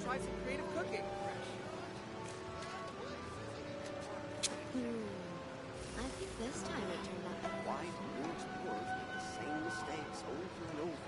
Try some creative cooking. I think this time it turned out better. Why do new explorers make the same mistakes over and over again?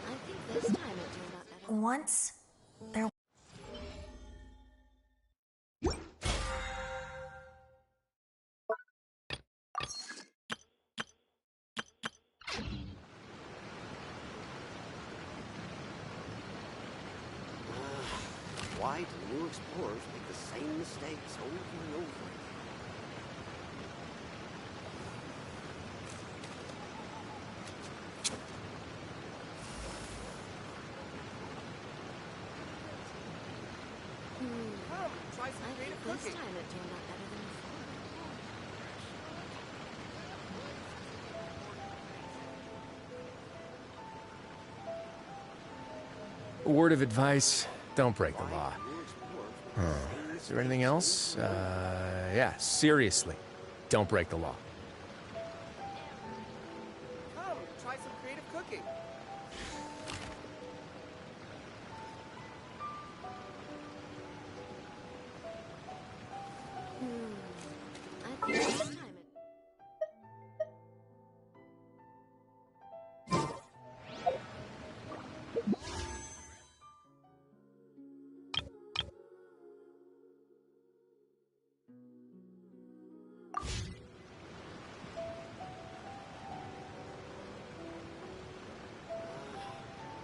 I think this time it turned out better. Once there Why do new explorers make the same mistakes over and over again? Come, try some I creative think this cooking. time it turned out better than before. A word of advice, don't break the law. Is there anything else? Yeah, seriously, don't break the law. Come, try some creative cooking. I think this time it...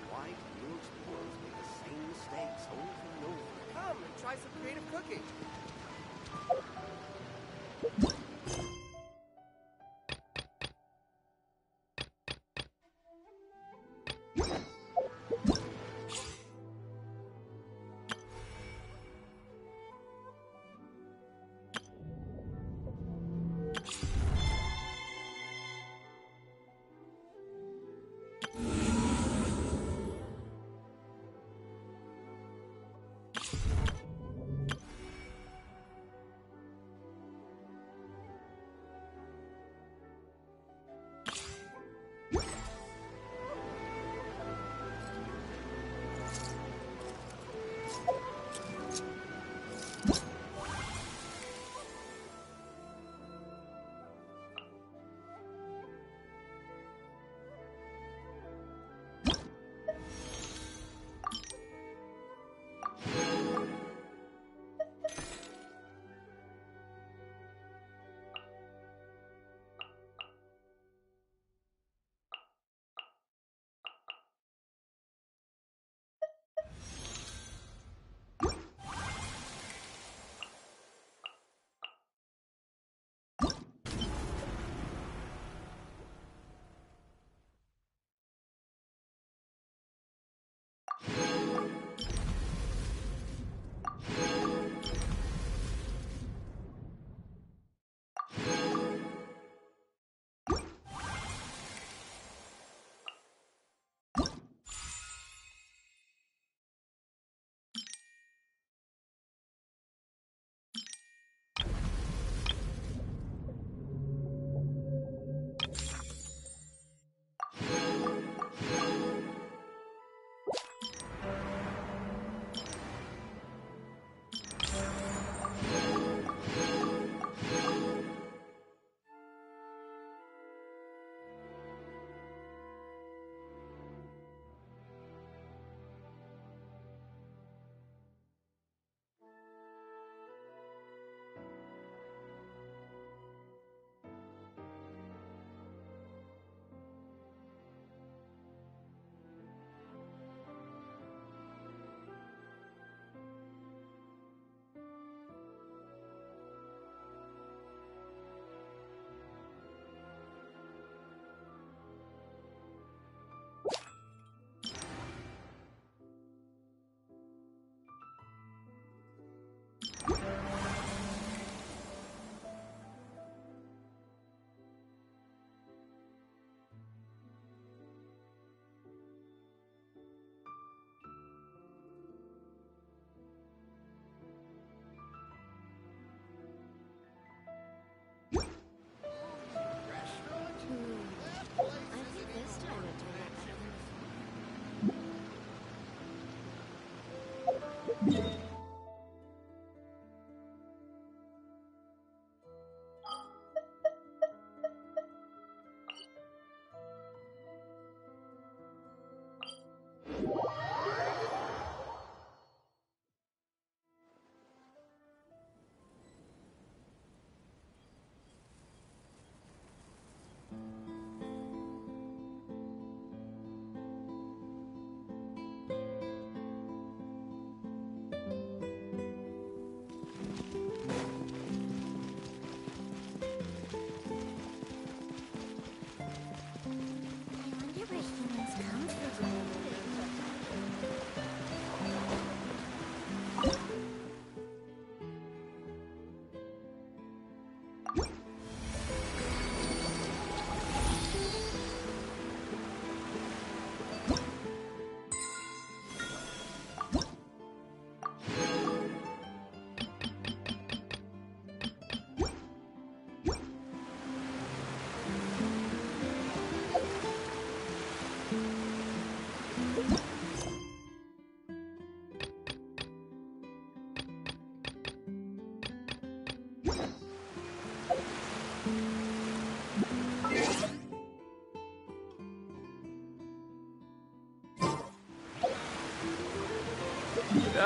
Why do new explorers make the same mistakes over and over again? Come and try some creative cooking.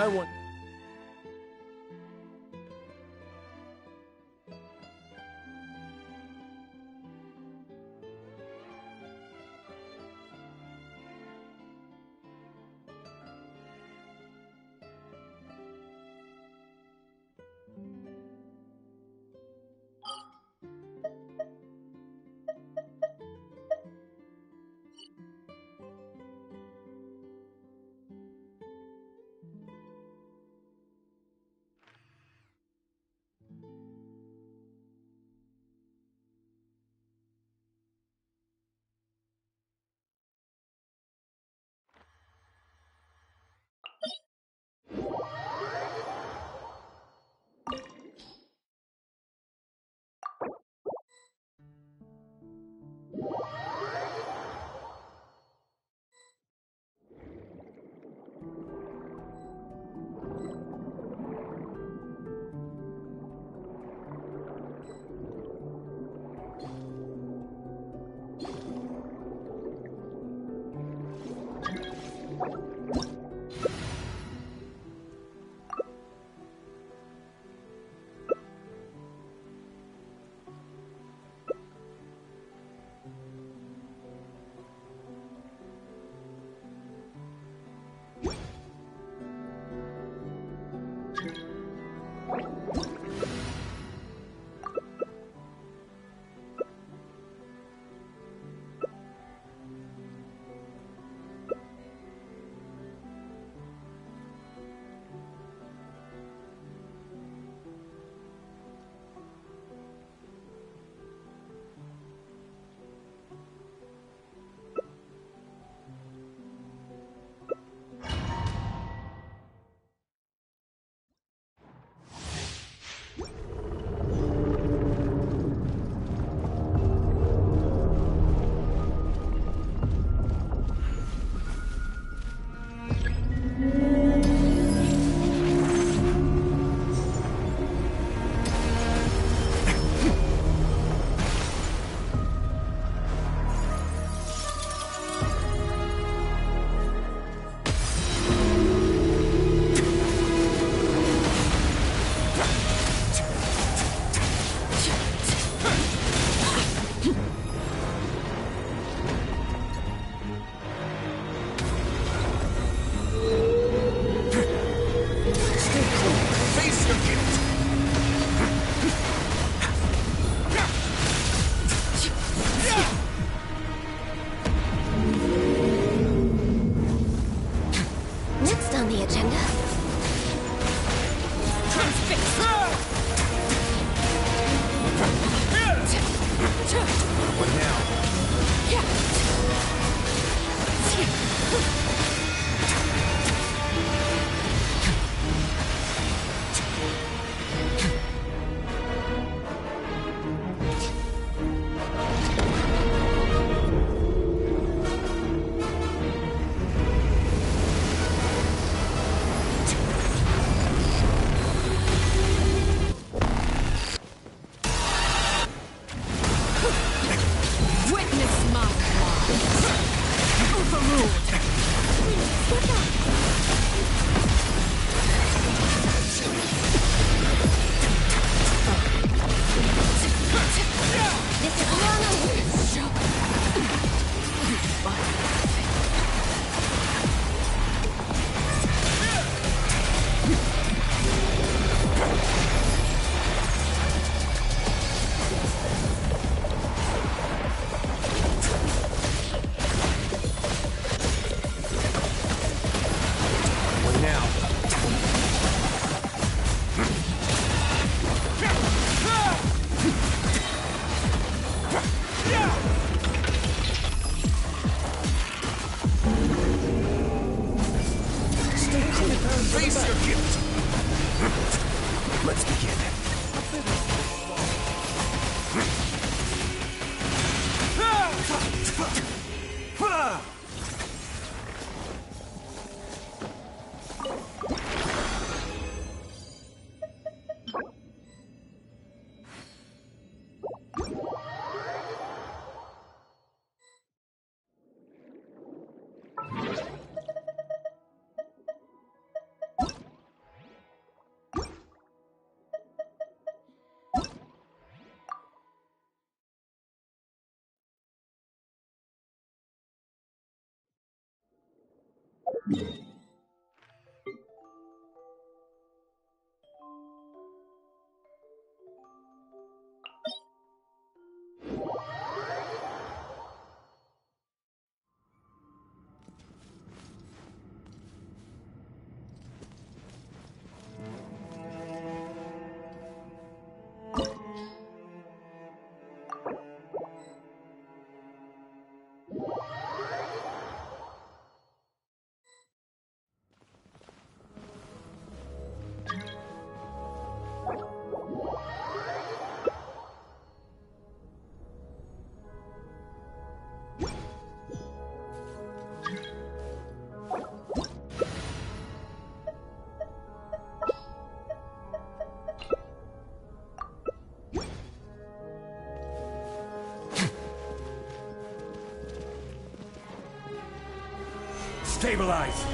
I want... Next on the agenda. What now? Witness my wrath. Overruled. Step up. This is What now? Face your guilt! Let's begin. Stabilize!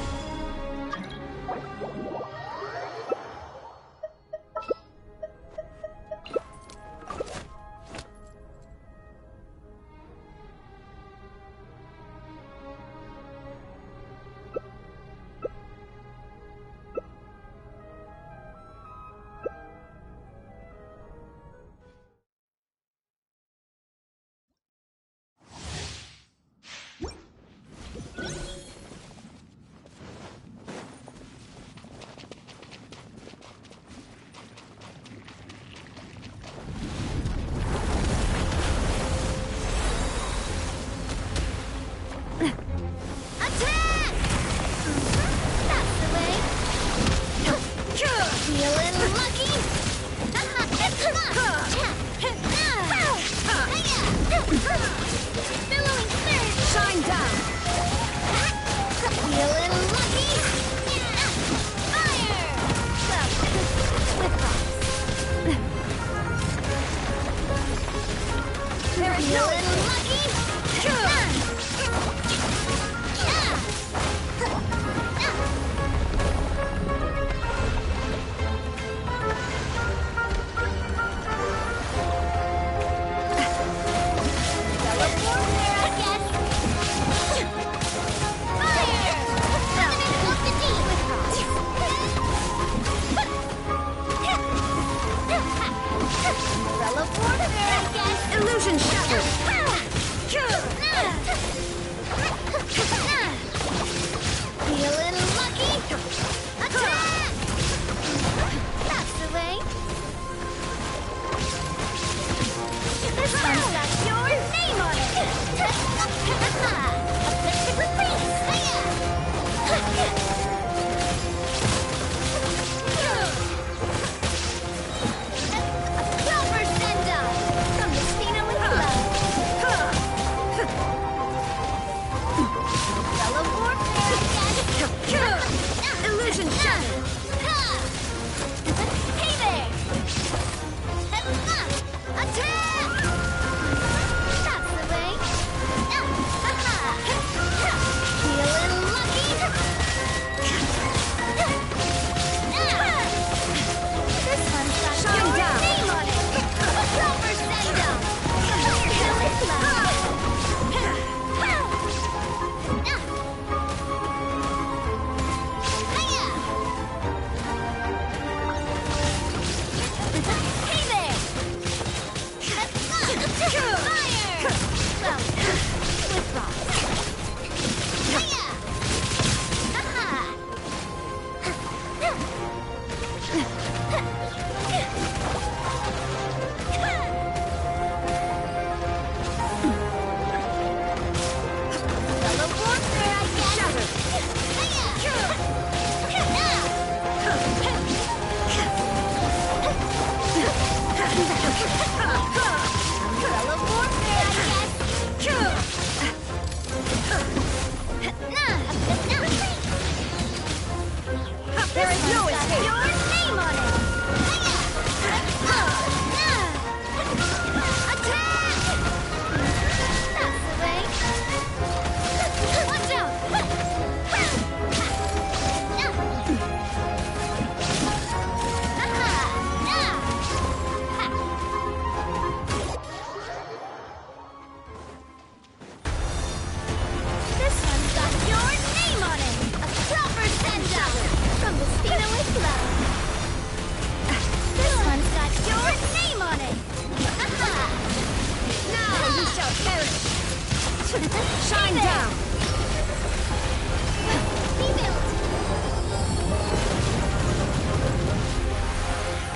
Shine down!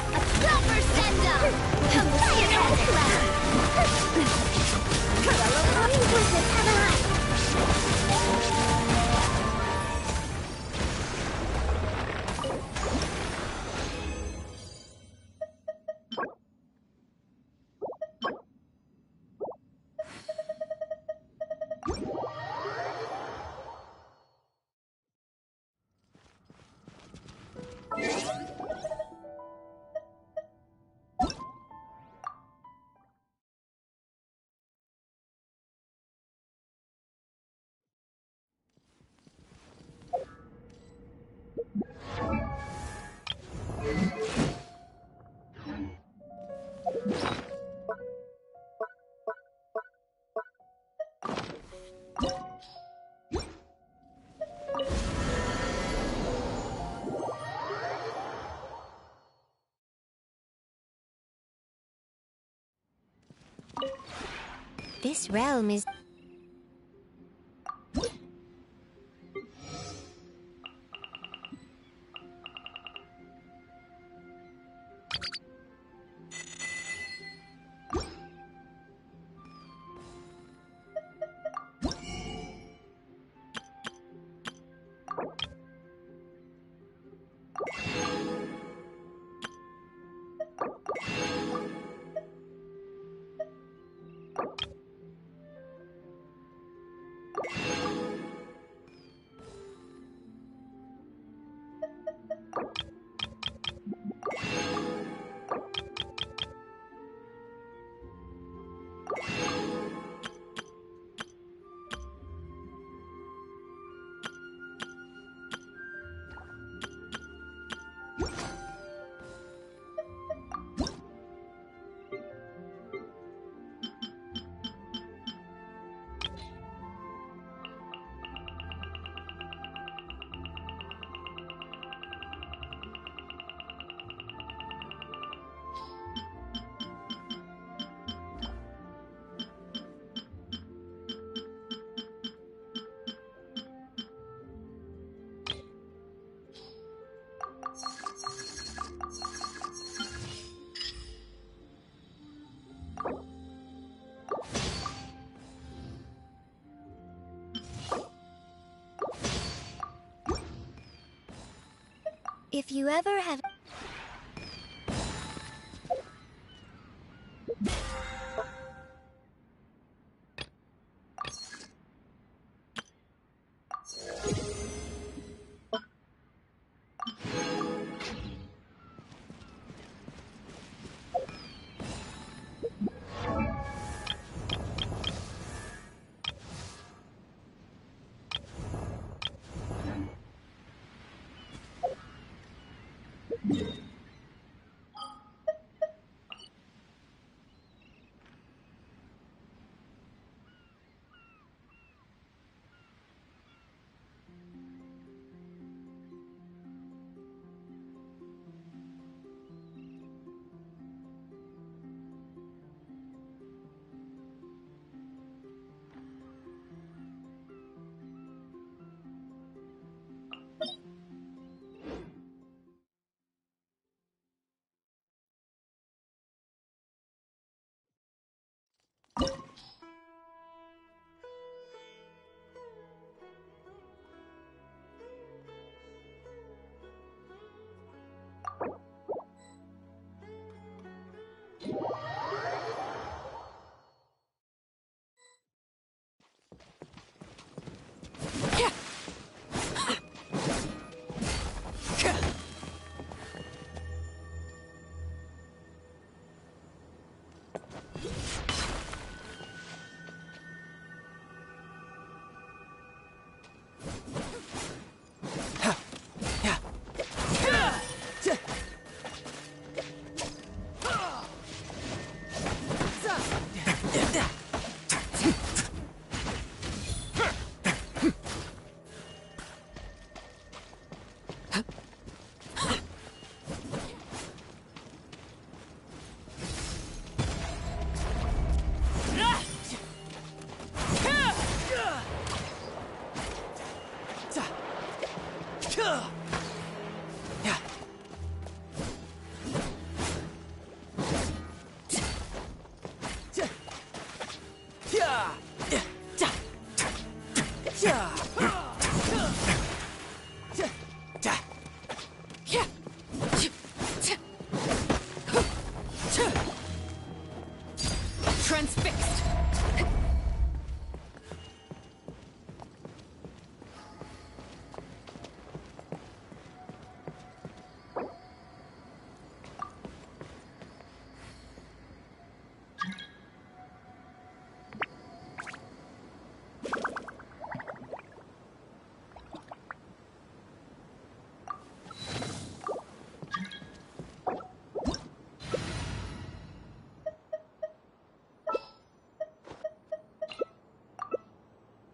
A proper send-up! Come see it all! Haven't I? This realm is... If you ever have...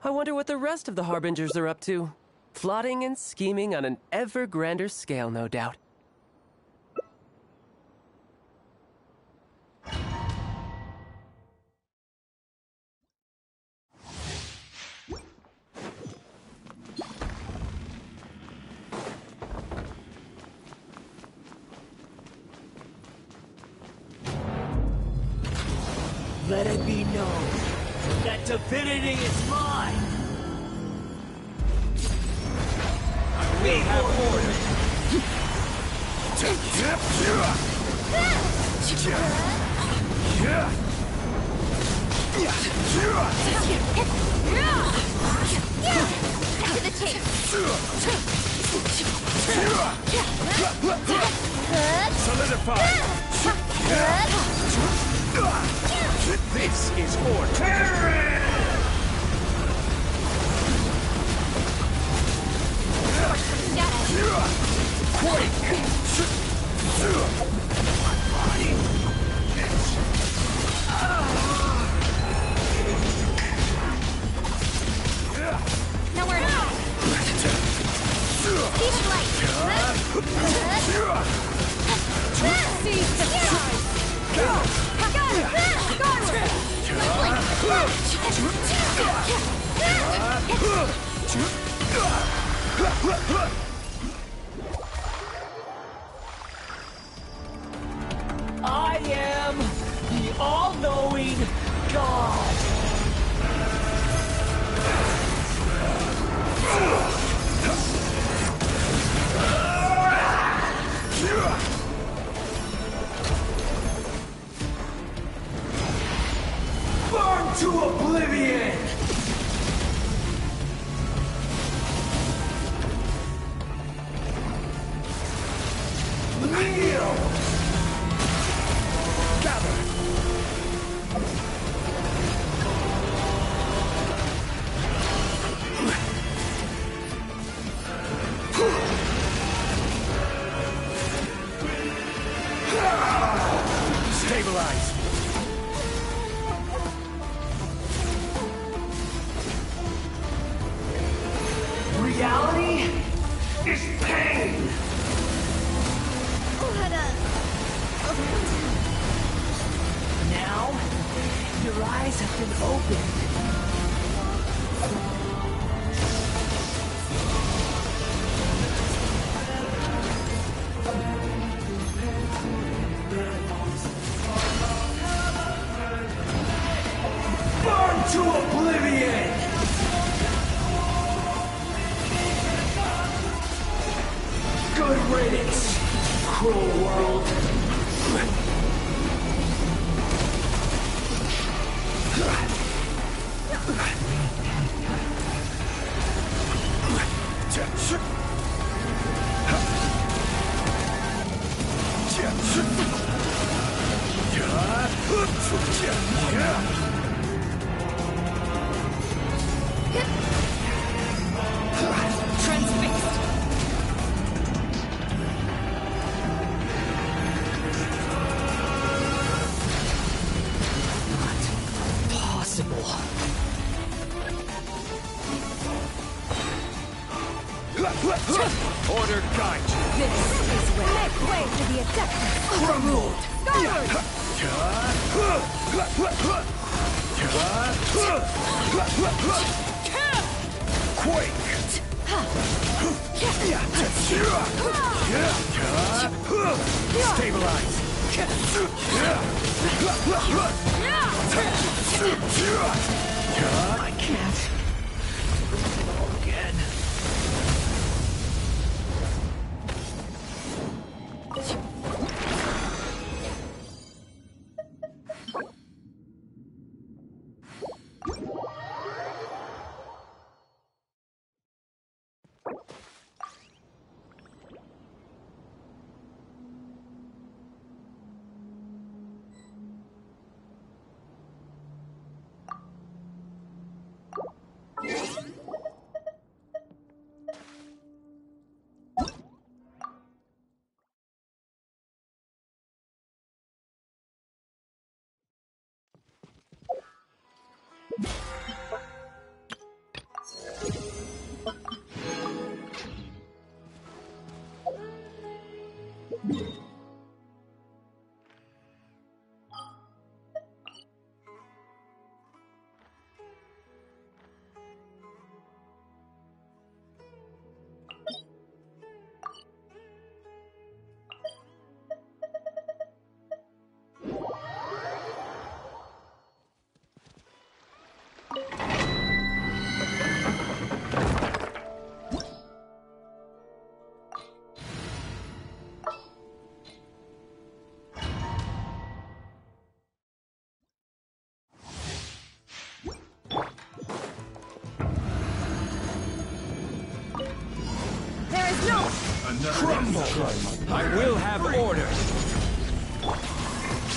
I wonder what the rest of the Harbingers are up to. Plotting and scheming on an ever grander scale, no doubt. Let it be known that divinity is mine! We have order! To the tape. Solidify! This is order! Now we're at Speed of light. Seize the prize. I am the all-knowing God! Burn to oblivion! Kneel! Stabilize! Reality is pain! What a... Now, your eyes have been opened. Burn to oblivion! Good riddance, cruel world. Transfixed. Possible. Order guide you! This is where make way to the Adeptus. Removed. Skyward! Quake! Stabilize! I can't. Again. Crumble! I will have order!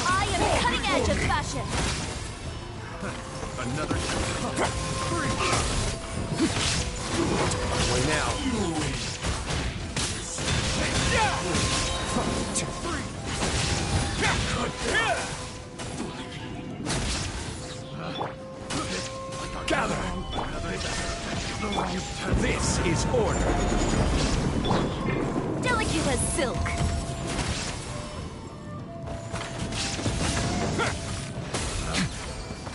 I am the cutting edge of fashion. Another Way now. Gather! This is order. Delicate as silk.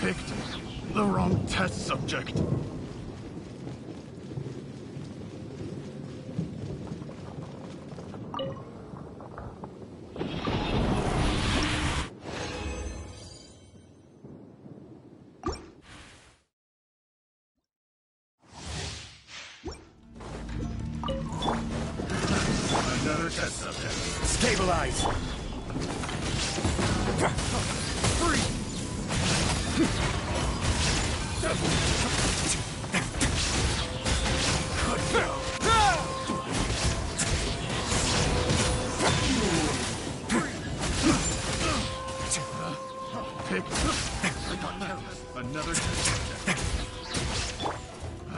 picked the wrong test subject. Another test subject. Stabilize! Another test subject.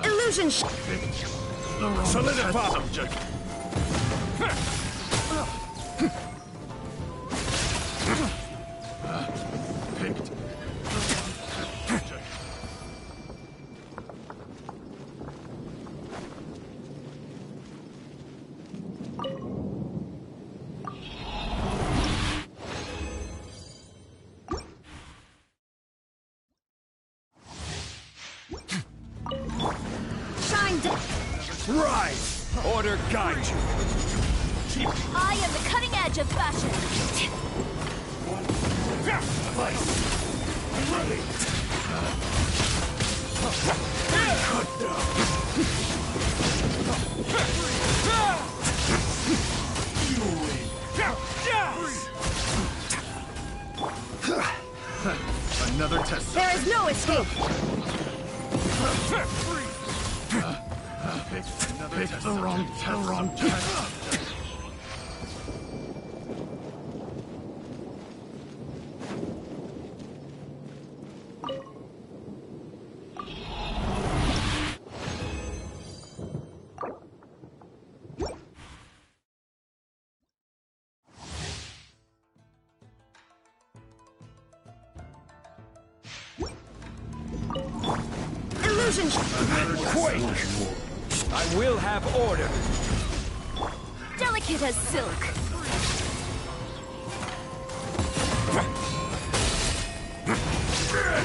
Illusion The wrong Solidify. test subject. Picked the wrong test subject. shine down. Rise! Order guide you! I am the cutting edge of fashion. Another test There subject. is no escape. Picked the wrong test subject. Illusion Quake! I will have order! delicate as silk.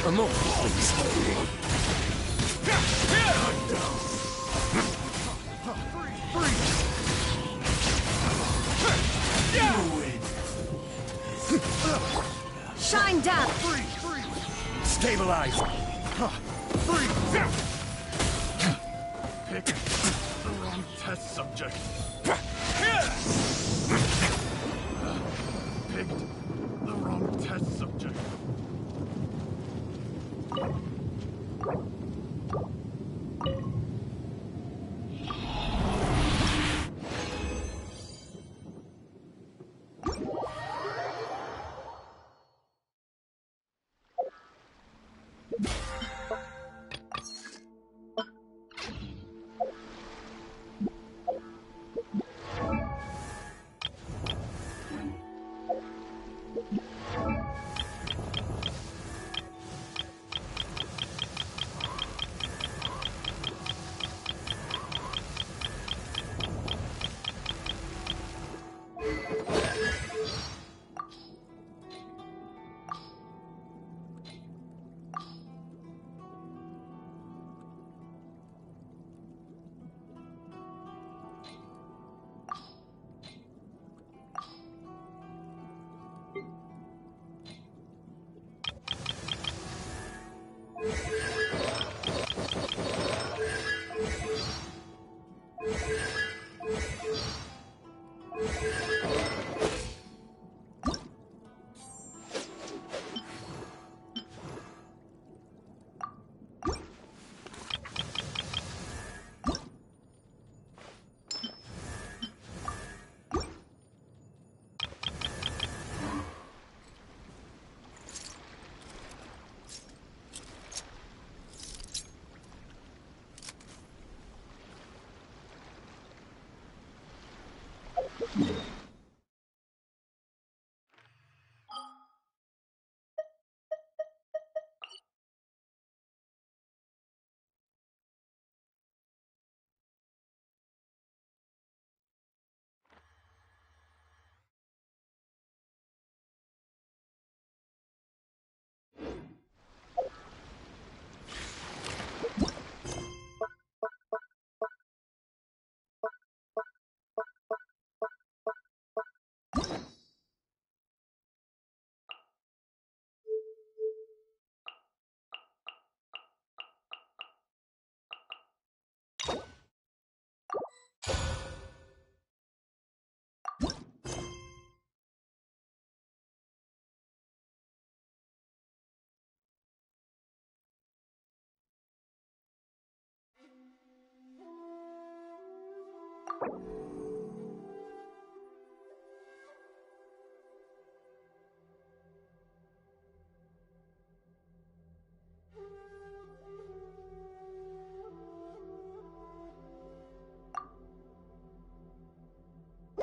A moment, please. Shine down. Stabilize! Picked the wrong test subject. Picked the wrong test subject.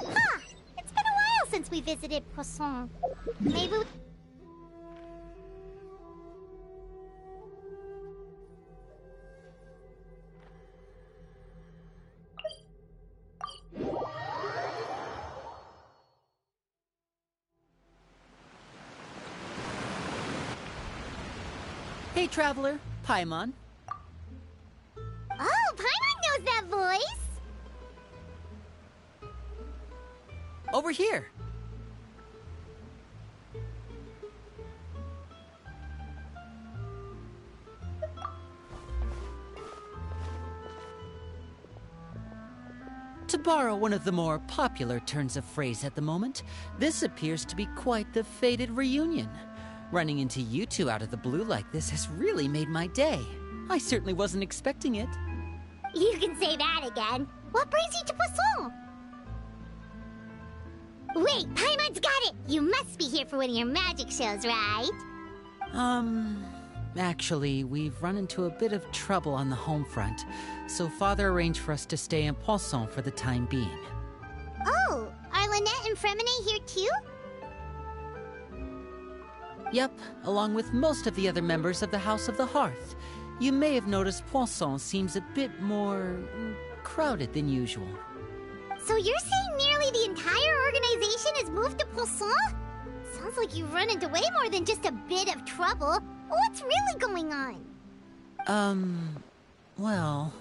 Huh! It's been a while since we visited Poisson. Maybe we... Hey, traveler. Paimon. Oh, Paimon knows that voice! Over here. To borrow one of the more popular turns of phrase at the moment, this appears to be quite the fated reunion. Running into you two out of the blue like this has really made my day. I certainly wasn't expecting it. You can say that again. What brings you to Poisson? Wait, Paimon's got it! You must be here for one of your magic shows, right? Actually, we've run into a bit of trouble on the home front, so Father arranged for us to stay in Poisson for the time being. Oh, are Lynette and Fremine here too? Yep, along with most of the other members of the House of the Hearth. You may have noticed Poisson seems a bit more crowded than usual. So you're saying nearly the entire organization has moved to Poisson? Sounds like you've run into way more than just a bit of trouble. What's really going on? Well...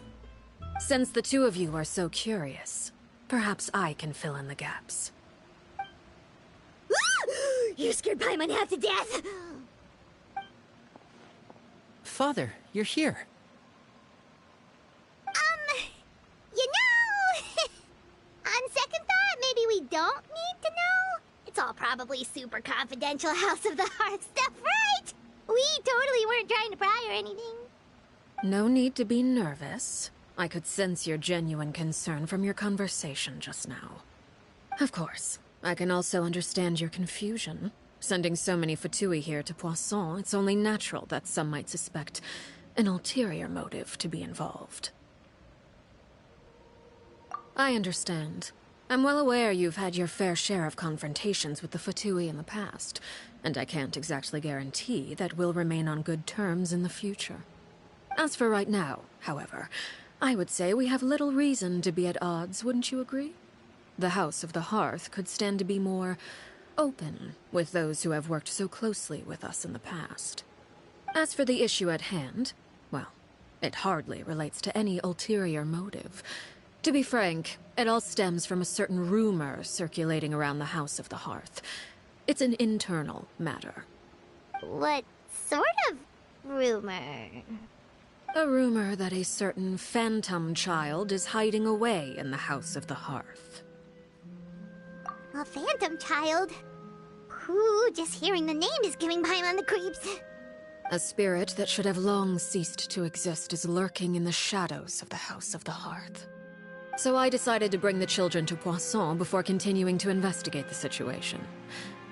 Since the two of you are so curious, perhaps I can fill in the gaps. You scared Paimon half to death! Father, you're here. You know... On second thought, maybe we don't need to know. It's all probably super confidential House of the Hearth stuff, right? We totally weren't trying to pry or anything. No need to be nervous. I could sense your genuine concern from your conversation just now. Of course, I can also understand your confusion. Sending so many Fatui here to Poisson, it's only natural that some might suspect an ulterior motive to be involved. I understand. I'm well aware you've had your fair share of confrontations with the Fatui in the past, and I can't exactly guarantee that we'll remain on good terms in the future. As for right now, however, I would say we have little reason to be at odds, wouldn't you agree? The House of the Hearth could stand to be more open with those who have worked so closely with us in the past. As for the issue at hand, well, it hardly relates to any ulterior motive. To be frank, it all stems from a certain rumor circulating around the House of the Hearth. It's an internal matter. What sort of rumor? A rumor that a certain phantom child is hiding away in the House of the Hearth. A phantom child? Ooh, just hearing the name is giving Paimon the creeps. A spirit that should have long ceased to exist is lurking in the shadows of the House of the Hearth. So I decided to bring the children to Poisson before continuing to investigate the situation.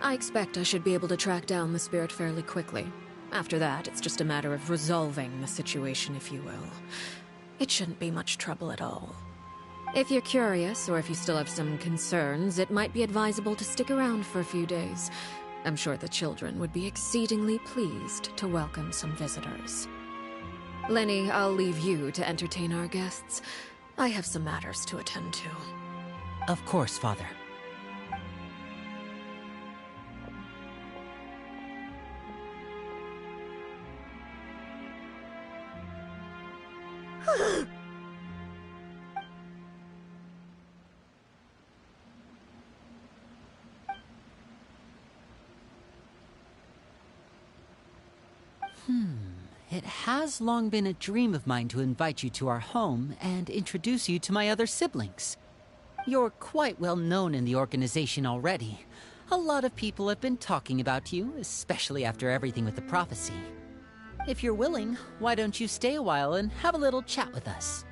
I expect I should be able to track down the spirit fairly quickly. After that, it's just a matter of resolving the situation, if you will. It shouldn't be much trouble at all. If you're curious, or if you still have some concerns, it might be advisable to stick around for a few days. I'm sure the children would be exceedingly pleased to welcome some visitors. Lenny, I'll leave you to entertain our guests. I have some matters to attend to. Of course, Father. It has long been a dream of mine to invite you to our home and introduce you to my other siblings. You're quite well known in the organization already. A lot of people have been talking about you, especially after everything with the prophecy. If you're willing, why don't you stay a while and have a little chat with us?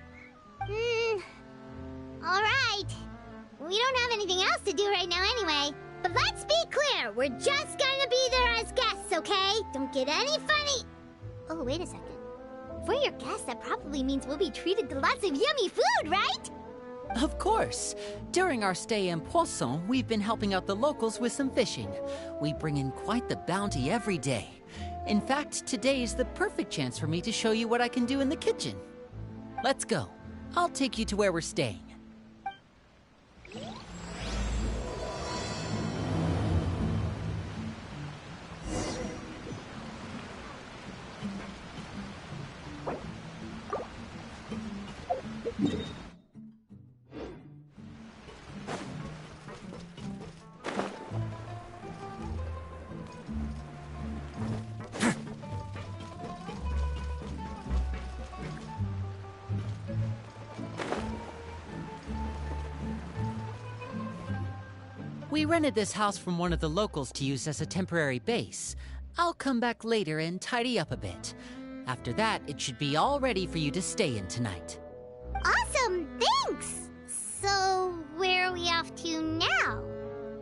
Alright. We don't have anything else to do right now anyway. But let's be clear, we're just gonna be there as guests, okay? Don't get any funny... Oh, wait a second. If we're your guests, that probably means we'll be treated to lots of yummy food, right? Of course. During our stay in Poisson, we've been helping out the locals with some fishing. We bring in quite the bounty every day. In fact, today is the perfect chance for me to show you what I can do in the kitchen. Let's go. I'll take you to where we're staying. We rented this house from one of the locals to use as a temporary base. I'll come back later and tidy up a bit. After that, it should be all ready for you to stay in tonight. Awesome, thanks! So, where are we off to now?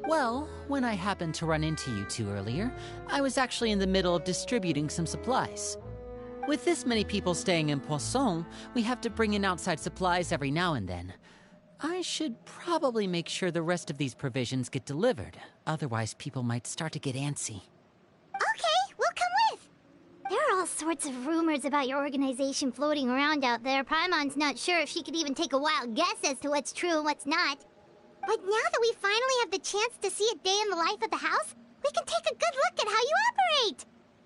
Well, when I happened to run into you two earlier, I was actually in the middle of distributing some supplies. With this many people staying in Poisson, we have to bring in outside supplies every now and then. I should probably make sure the rest of these provisions get delivered. Otherwise, people might start to get antsy. Okay, we'll come with! There are all sorts of rumors about your organization floating around out there. Paimon's not sure if she could even take a wild guess as to what's true and what's not. But now that we finally have the chance to see a day in the life of the house, we can take a good look at how you operate!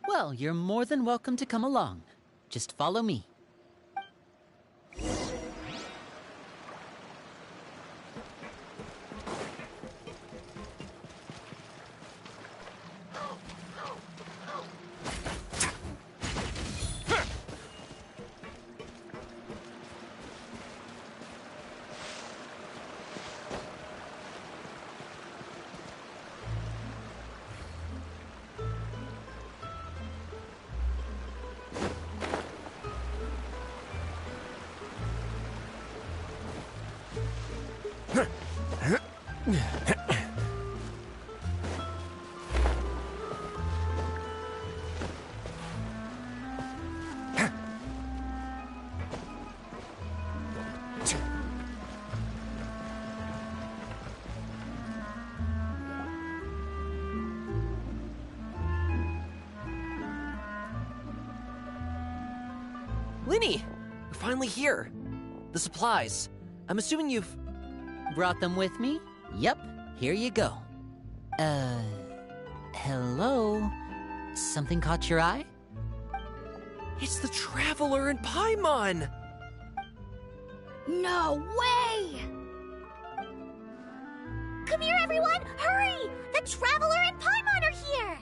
Well, you're more than welcome to come along. Just follow me. Linny! You're finally here. The supplies. I'm assuming you've... Brought them with me? Yep, here you go. Hello? Something caught your eye? It's the Traveler and Paimon! No way! Come here, everyone! Hurry! The Traveler and Paimon are here!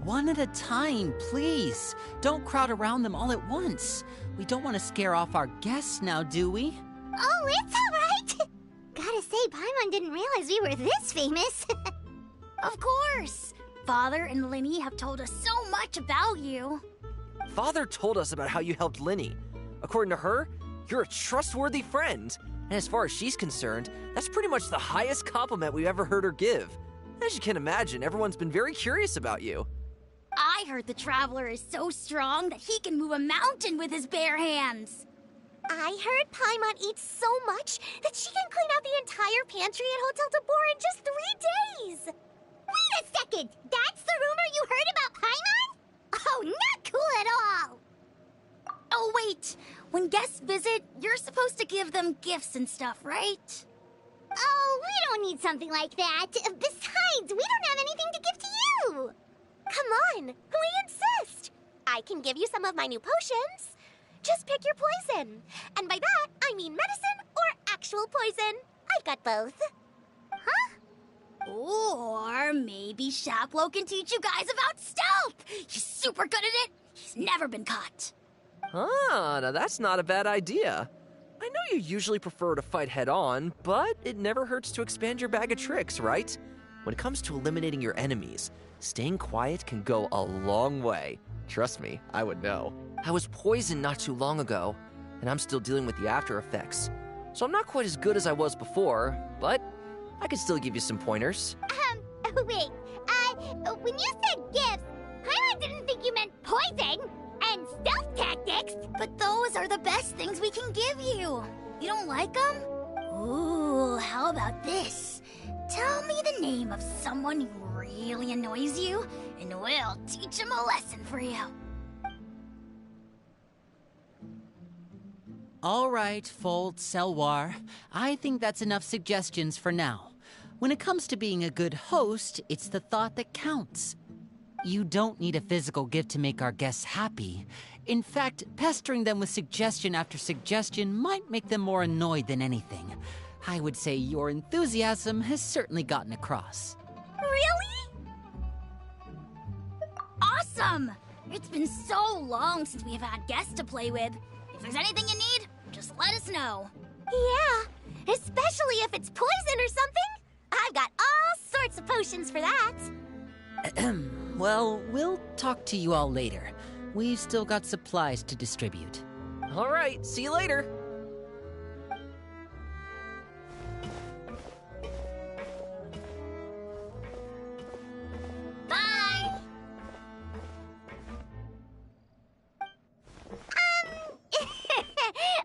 One at a time, please. Don't crowd around them all at once. We don't want to scare off our guests now, do we? Oh, it's all right! Gotta say, Paimon didn't realize we were this famous. Of course! Father and Linny have told us so much about you. Father told us about how you helped Linny. According to her, you're a trustworthy friend. And as far as she's concerned, that's pretty much the highest compliment we've ever heard her give. As you can imagine, everyone's been very curious about you. I heard the Traveler is so strong that he can move a mountain with his bare hands. I heard Paimon eats so much that she can clean out the entire pantry at Hotel de Boer in just 3 days. Wait a second! That's the rumor you heard about Paimon? Oh, not cool at all! Oh, wait. When guests visit, you're supposed to give them gifts and stuff, right? Oh, we don't need something like that. Besides, we don't have anything to give to you. Come on, we insist. I can give you some of my new potions. Just pick your poison. And by that, I mean medicine or actual poison. I've got both. Huh? Or maybe Shaplo can teach you guys about stealth. He's super good at it. He's never been caught. Ah, now that's not a bad idea. I know you usually prefer to fight head-on, but it never hurts to expand your bag of tricks, right? When it comes to eliminating your enemies, staying quiet can go a long way. Trust me, I would know. I was poisoned not too long ago, and I'm still dealing with the after effects. So I'm not quite as good as I was before, but I can still give you some pointers. Wait, when you said gifts, I didn't think you meant poison and stealth tactics. But those are the best things we can give you. You don't like them? Ooh, how about this? Tell me the name of someone who really annoys you, and we'll teach him a lesson for you. All right, Fold, Selwar. I think that's enough suggestions for now. When it comes to being a good host, it's the thought that counts. You don't need a physical gift to make our guests happy. In fact, pestering them with suggestion after suggestion might make them more annoyed than anything. I would say your enthusiasm has certainly gotten across. Really? Awesome! It's been so long since we've had guests to play with. If there's anything you need, just let us know. Yeah, especially if it's poison or something. I've got all sorts of potions for that. Well, we'll talk to you all later. We've still got supplies to distribute. All right, see you later. Bye!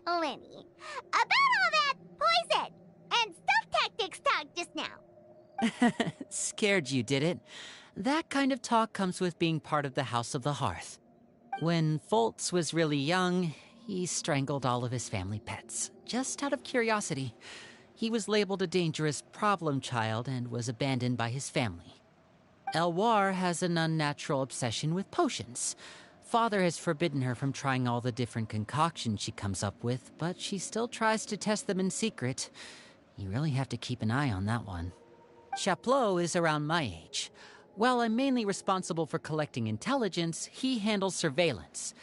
Lenny, about all that poison and stealth tactics talk just now. Scared you, did it? That kind of talk comes with being part of the House of the Hearth. When Foltz was really young, he strangled all of his family pets, just out of curiosity. He was labeled a dangerous problem child and was abandoned by his family. Elwar has an unnatural obsession with potions. Father has forbidden her from trying all the different concoctions she comes up with, but she still tries to test them in secret. You really have to keep an eye on that one. Chaplot is around my age. While I'm mainly responsible for collecting intelligence, he handles surveillance.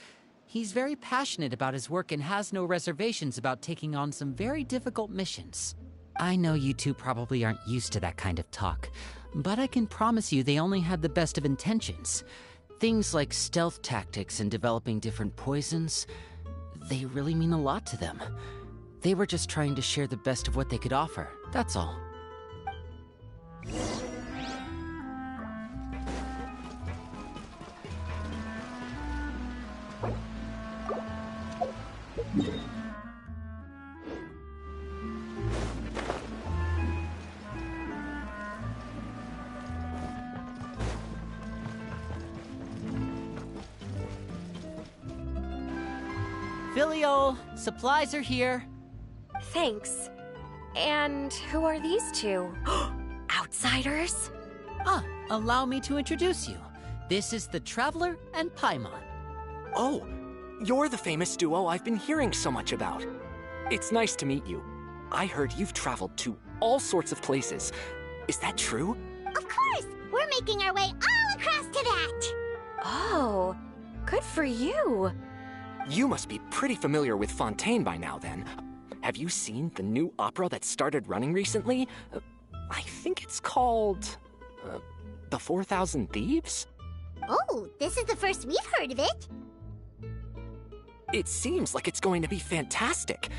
He's very passionate about his work and has no reservations about taking on some very difficult missions. I know you two probably aren't used to that kind of talk, but I can promise you they only had the best of intentions. Things like stealth tactics and developing different poisons, they really mean a lot to them. They were just trying to share the best of what they could offer, that's all. Filio, supplies are here. Thanks. And who are these two? Outsiders? Allow me to introduce you. This is the Traveler and Paimon. Oh, you're the famous duo I've been hearing so much about. It's nice to meet you. I heard you've traveled to all sorts of places. Is that true? Of course! We're making our way all across to that! Oh, good for you. You must be pretty familiar with Fontaine by now, then. Have you seen the new opera that started running recently? I think it's called... The 4,000 Thieves? Oh, this is the first we've heard of it. It seems like it's going to be fantastic.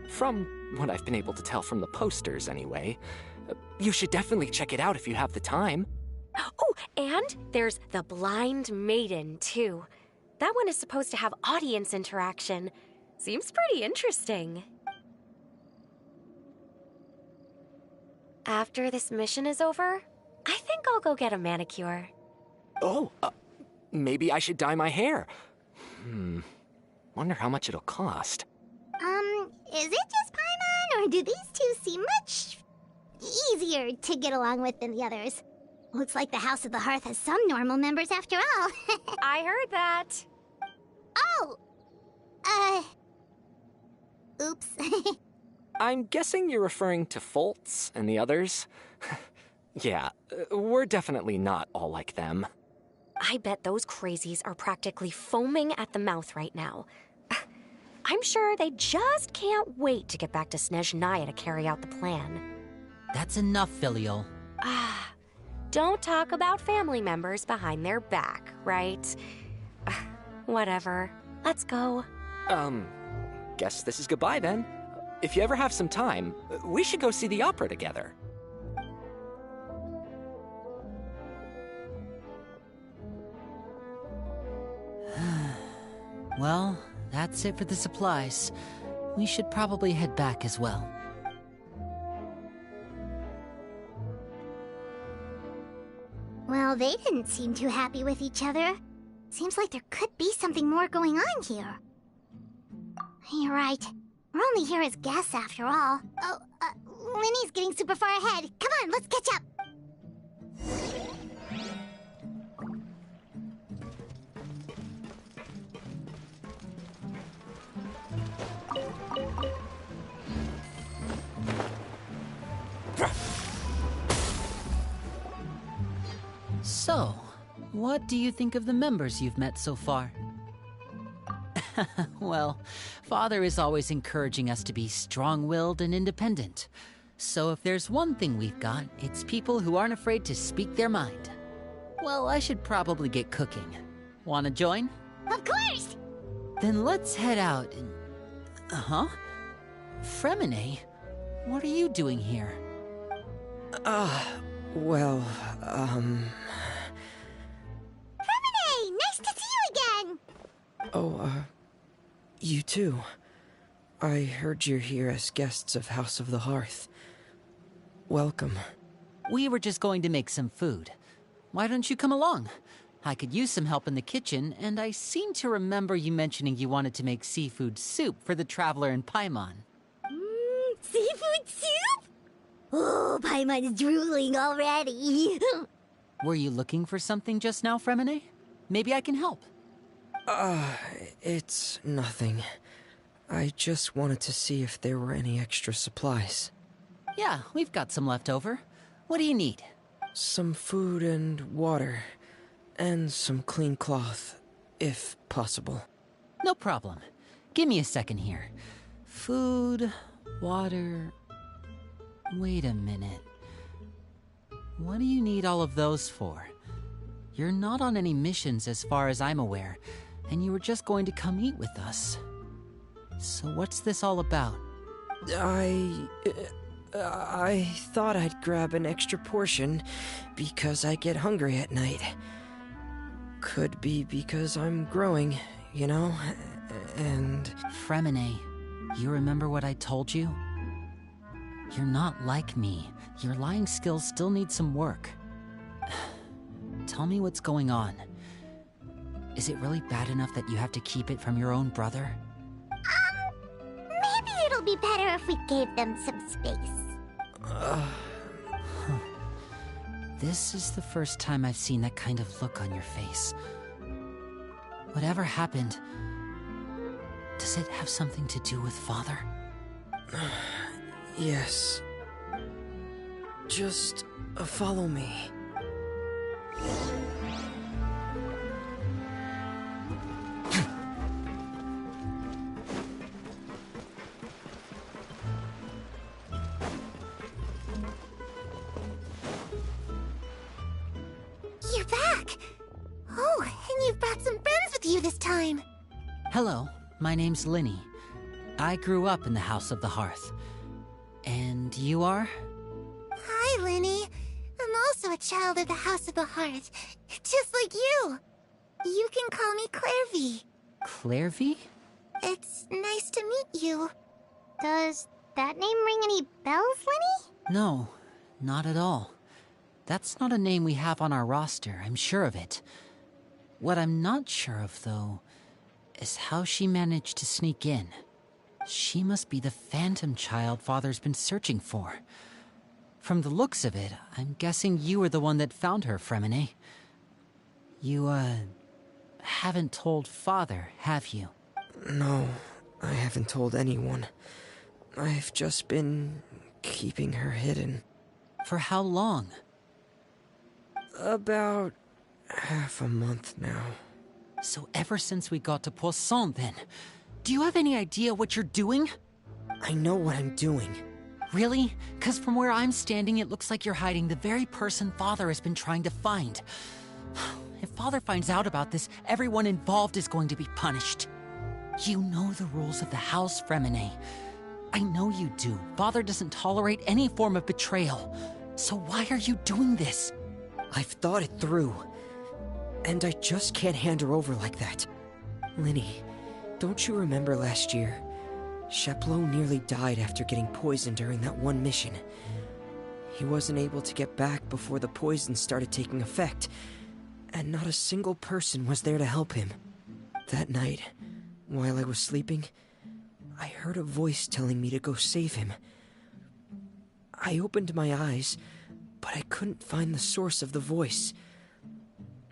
From what I've been able to tell from the posters, anyway. You should definitely check it out if you have the time. Oh, and there's The Blind Maiden, too. That one is supposed to have audience interaction. Seems pretty interesting. After this mission is over, I think I'll go get a manicure. Oh, maybe I should dye my hair. Wonder how much it'll cost. Is it just Paimon, or do these two seem much easier to get along with than the others? Looks like the House of the Hearth has some normal members after all. I heard that. Oh! Oops. I'm guessing you're referring to Foltz and the others? Yeah, we're definitely not all like them. I bet those crazies are practically foaming at the mouth right now. I'm sure they just can't wait to get back to Snezhnaya to carry out the plan. That's enough, Filio. Don't talk about family members behind their back, right? Whatever. Let's go. guess this is goodbye then. If you ever have some time, we should go see the opera together. Well, that's it for the supplies. We should probably head back as well. Well, they didn't seem too happy with each other. Seems like there could be something more going on here. You're right. We're only here as guests after all. Oh, Linny's getting super far ahead. Come on, let's catch up. So, what do you think of the members you've met so far? Well, Father is always encouraging us to be strong-willed and independent. So if there's one thing we've got, it's people who aren't afraid to speak their mind. Well, I should probably get cooking. Wanna join? Of course! Then let's head out and... Fremine? What are you doing here? Well, Fremine! Nice to see you again! You too. I heard you're here as guests of House of the Hearth. Welcome. We were just going to make some food. Why don't you come along? I could use some help in the kitchen, and I seem to remember you mentioning you wanted to make seafood soup for the traveler in Paimon. Seafood soup? Oh, Paimon's drooling already. Were you looking for something just now, Fremine? Maybe I can help. It's nothing. I just wanted to see if there were any extra supplies. Yeah, we've got some left over. What do you need? Some food and water. And some clean cloth, if possible. No problem. Give me a second here. Food, water... Wait a minute. What do you need all of those for? You're not on any missions as far as I'm aware, and you were just going to come eat with us. So what's this all about? I thought I'd grab an extra portion because I get hungry at night. Could be because I'm growing, you know, and... Fremine, you remember what I told you? You're not like me. Your lying skills still need some work. Tell me what's going on. Is it really bad enough that you have to keep it from your own brother? Maybe it'll be better if we gave them some space. This is the first time I've seen that kind of look on your face. Whatever happened, does it have something to do with Father? Yes. Just follow me. You're back! Oh, and you've brought some friends with you this time. Hello, my name's Linny. I grew up in the House of the Hearth. And you are? Hi, Linny. I'm also a child of the House of the Hearth, just like you. You can call me Clairvy. Clairvy? It's nice to meet you. Does that name ring any bells, Linny? No, not at all. That's not a name we have on our roster, I'm sure of it. What I'm not sure of, though, is how she managed to sneak in. She must be the phantom child Father's been searching for. From the looks of it, I'm guessing you were the one that found her, Fremine. You, haven't told Father, have you? No, I haven't told anyone. I've just been keeping her hidden. For how long? About half a month now. So ever since we got to Poisson, then? Do you have any idea what you're doing? I know what I'm doing. Really? 'Cause from where I'm standing, it looks like you're hiding the very person Father has been trying to find. If Father finds out about this, everyone involved is going to be punished. You know the rules of the house, Fremine. I know you do. Father doesn't tolerate any form of betrayal. So why are you doing this? I've thought it through. And I just can't hand her over like that. Linny, don't you remember last year? Chapleau nearly died after getting poisoned during that one mission. He wasn't able to get back before the poison started taking effect, and not a single person was there to help him. That night, while I was sleeping, I heard a voice telling me to go save him. I opened my eyes, but I couldn't find the source of the voice.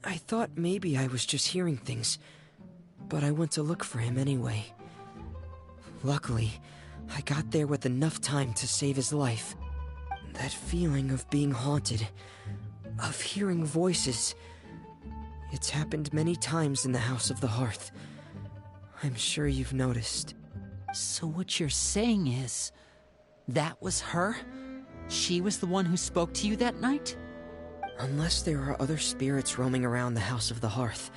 I thought maybe I was just hearing things, but I went to look for him anyway. Luckily, I got there with enough time to save his life. That feeling of being haunted, of hearing voices, it's happened many times in the House of the Hearth. I'm sure you've noticed. So what you're saying is, that was her? She was the one who spoke to you that night? Unless there are other spirits roaming around the House of the Hearth,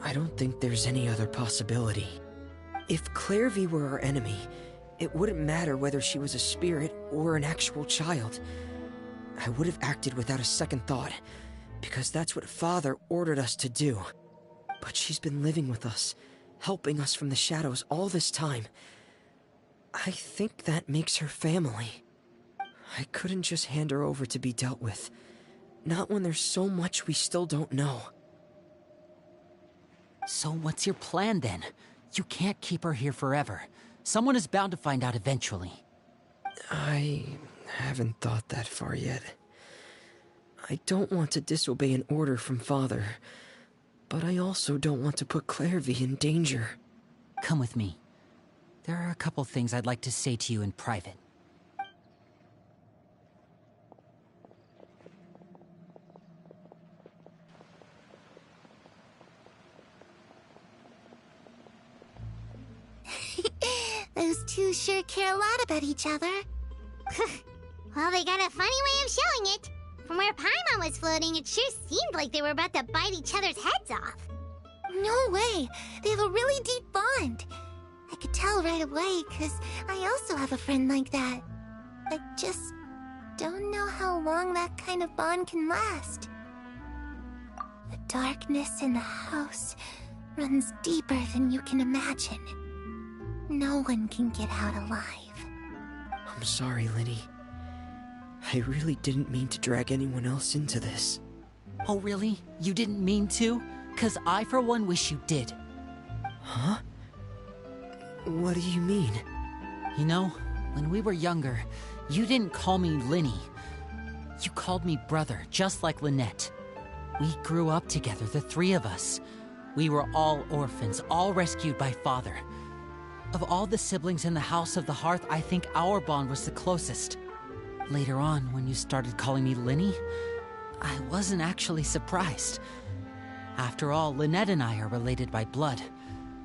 I don't think there's any other possibility. If Clorinde were our enemy, it wouldn't matter whether she was a spirit or an actual child. I would have acted without a second thought, because that's what Father ordered us to do. But she's been living with us, helping us from the shadows all this time. I think that makes her family. I couldn't just hand her over to be dealt with. Not when there's so much we still don't know. So what's your plan then? You can't keep her here forever. Someone is bound to find out eventually. I haven't thought that far yet. I don't want to disobey an order from Father, but I also don't want to put Clorinde in danger. Come with me. There are a couple things I'd like to say to you in private. Those two sure care a lot about each other. Well, they got a funny way of showing it. From where Paimon was floating, it sure seemed like they were about to bite each other's heads off. No way! They have a really deep bond. I could tell right away, because I also have a friend like that. I just don't know how long that kind of bond can last. The darkness in the house runs deeper than you can imagine. No one can get out alive. I'm sorry, Linny. I really didn't mean to drag anyone else into this. Oh, really? You didn't mean to? 'Cause I, for one, wish you did. Huh? What do you mean? You know, when we were younger, you didn't call me Linny. You called me brother, just like Lynette. We grew up together, the three of us. We were all orphans, all rescued by Father. Of all the siblings in the House of the Hearth, I think our bond was the closest. Later on, when you started calling me Linny, I wasn't actually surprised. After all, Lynette and I are related by blood.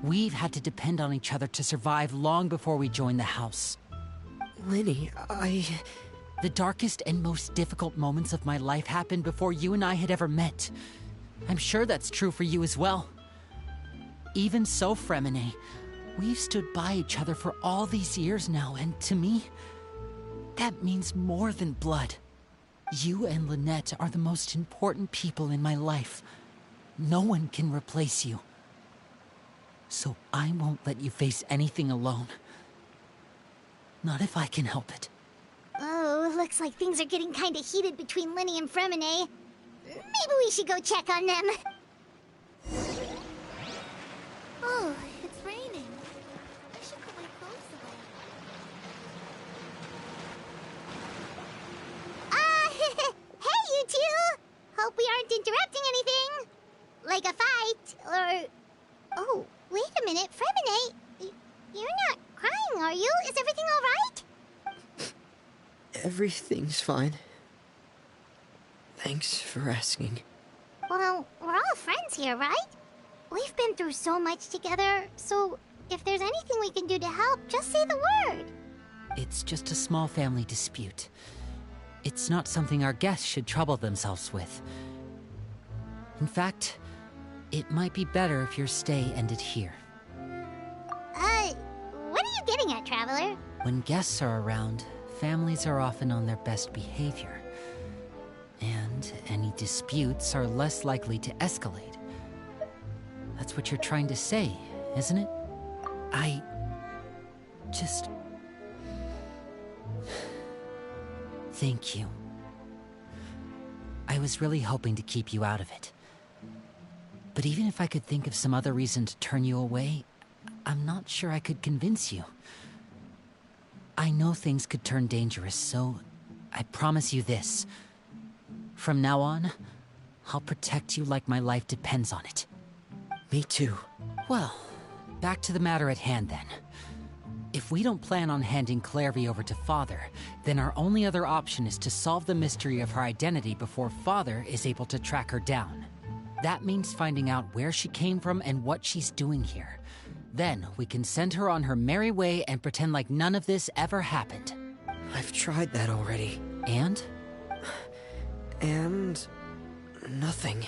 We've had to depend on each other to survive long before we joined the house. Linny, The darkest and most difficult moments of my life happened before you and I had ever met. I'm sure that's true for you as well. Even so, Fremine, we've stood by each other for all these years now, and to me, that means more than blood. You and Lynette are the most important people in my life. No one can replace you. So I won't let you face anything alone. Not if I can help it. Oh, looks like things are getting kinda heated between Linny and Fremine. Maybe we should go check on them. Oh, it's raining. I should put my clothes away. Hey, you two! Hope we aren't interrupting anything. Like a fight, or... Oh, wait a minute, Fremine. You're not crying, are you? Is everything alright? Everything's fine. Thanks for asking. Well, we're all friends here, right? We've been through so much together, so if there's anything we can do to help, just say the word. It's just a small family dispute. It's not something our guests should trouble themselves with. In fact, it might be better if your stay ended here. Traveler. When guests are around, families are often on their best behavior. And any disputes are less likely to escalate. That's what you're trying to say, isn't it? I just... Thank you. I was really hoping to keep you out of it. But even if I could think of some other reason to turn you away, I'm not sure I could convince you. I know things could turn dangerous, so I promise you this. From now on, I'll protect you like my life depends on it. Me too. Well, back to the matter at hand then. If we don't plan on handing Clorinde over to Father, then our only other option is to solve the mystery of her identity before Father is able to track her down. That means finding out where she came from and what she's doing here. Then we can send her on her merry way and pretend like none of this ever happened. I've tried that already. And? And... nothing.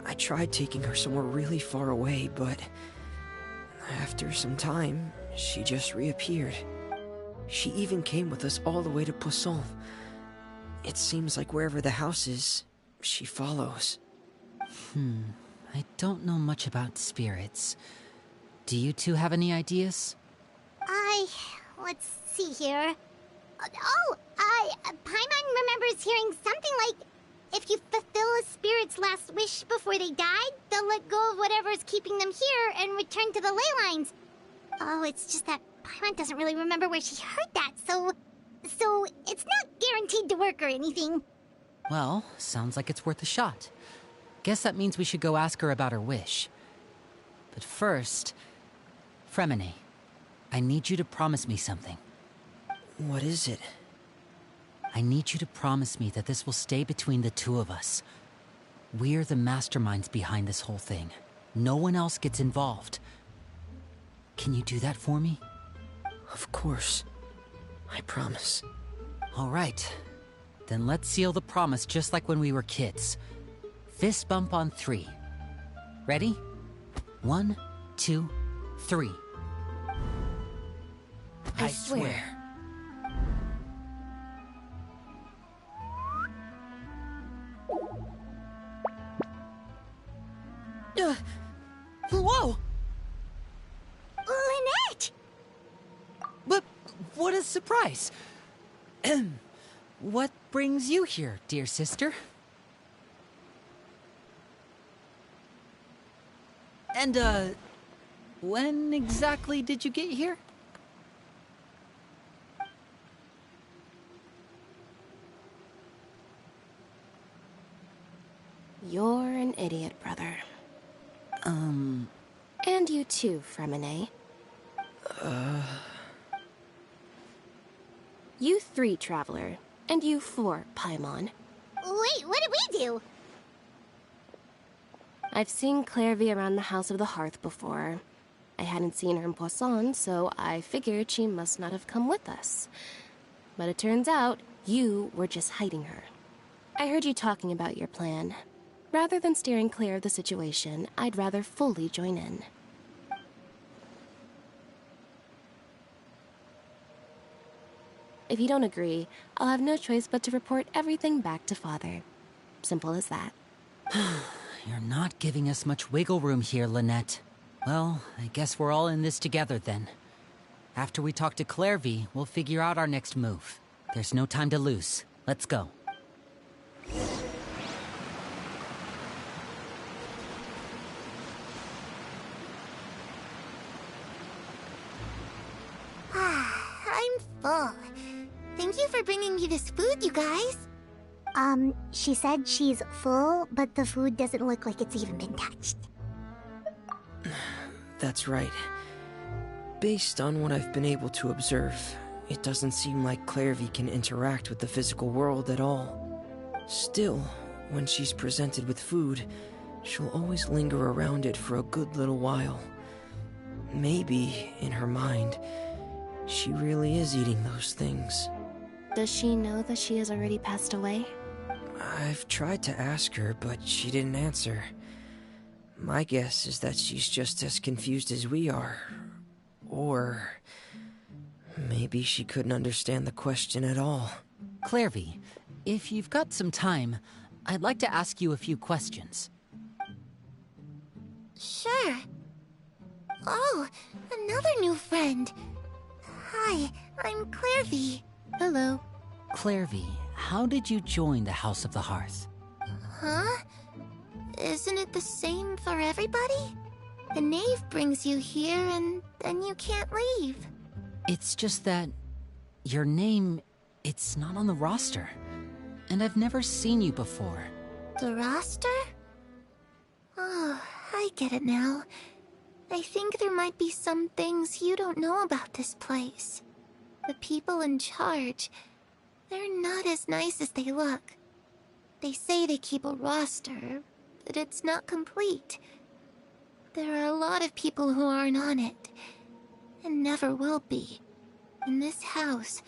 I tried taking her somewhere really far away, but... after some time, she just reappeared. She even came with us all the way to Poisson. It seems like wherever the house is, she follows. I don't know much about spirits. Do you two have any ideas? Let's see here. Paimon remembers hearing something like, if you fulfill a spirit's last wish before they died, they'll let go of whatever's keeping them here and return to the ley lines. Oh, it's just that Paimon doesn't really remember where she heard that, so it's not guaranteed to work or anything. Well, sounds like it's worth a shot. Guess that means we should go ask her about her wish. But first, Fremine, I need you to promise me something. What is it? I need you to promise me that this will stay between the two of us. We're the masterminds behind this whole thing. No one else gets involved. Can you do that for me? Of course. I promise. All right. Then let's seal the promise just like when we were kids. Fist bump on 3. Ready? 1, 2, 3. I swear. Whoa! Lynette! But what a surprise! What brings you here, dear sister? And, when exactly did you get here? You're an idiot, brother. And you too, Fremine. You 3, Traveler. And you 4, Paimon. Wait, what did we do? I've seen Clorinde around the House of the Hearth before. I hadn't seen her in Poisson, so I figured she must not have come with us. But it turns out, you were just hiding her. I heard you talking about your plan. Rather than steering clear of the situation, I'd rather fully join in. If you don't agree, I'll have no choice but to report everything back to Father. Simple as that. You're not giving us much wiggle room here, Lynette. Well, I guess we're all in this together then. After we talk to Clorinde, we'll figure out our next move. There's no time to lose. Let's go. I'm full. Thank you for bringing me this food, you guys. She said she's full, but the food doesn't look like it's even been touched. That's right. Based on what I've been able to observe, it doesn't seem like Clorinde can interact with the physical world at all. Still, when she's presented with food, she'll always linger around it for a good little while. Maybe, in her mind, she really is eating those things. Does she know that she has already passed away? I've tried to ask her, but she didn't answer. My guess is that she's just as confused as we are. Or Maybe she couldn't understand the question at all. Clairvy, if you've got some time, I'd like to ask you a few questions. Sure. Oh, another new friend. Hi, I'm Clairvy. Hello. Clairvy, how did you join the House of the Hearth? Huh? Isn't it the same for everybody? The knave brings you here and then you can't leave. It's just that your name, it's not on the roster. And I've never seen you before. The roster? Oh, I get it now. I think there might be some things you don't know about this place. The people in charge, they're not as nice as they look. They say they keep a roster, but it's not complete. There are a lot of people who aren't on it, and never will be. In this house,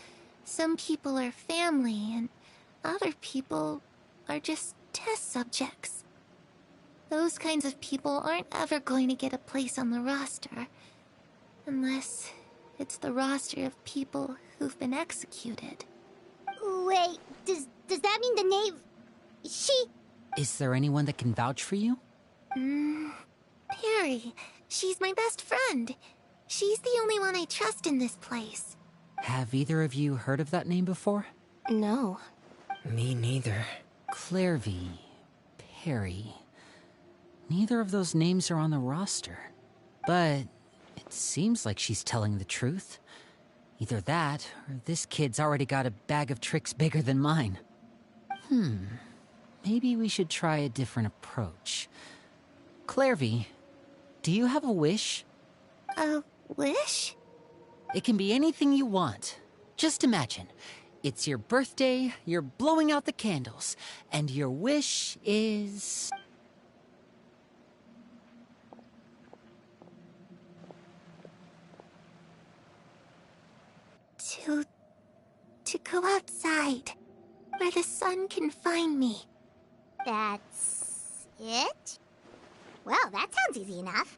some people are family, and other people are just test subjects. Those kinds of people aren't ever going to get a place on the roster, unless it's the roster of people who've been executed. Wait, does that mean the knave... She... Is there anyone that can vouch for you? Perry. She's my best friend. She's the only one I trust in this place. Have either of you heard of that name before? No. Me neither. Clairvy, Perry. Neither of those names are on the roster. But it seems like she's telling the truth. Either that, or this kid's already got a bag of tricks bigger than mine. Maybe we should try a different approach. Clairvy, do you have a wish? A wish? It can be anything you want. Just imagine. It's your birthday, you're blowing out the candles, and your wish is... To go outside, where the sun can find me. That's... it? Well, that sounds easy enough.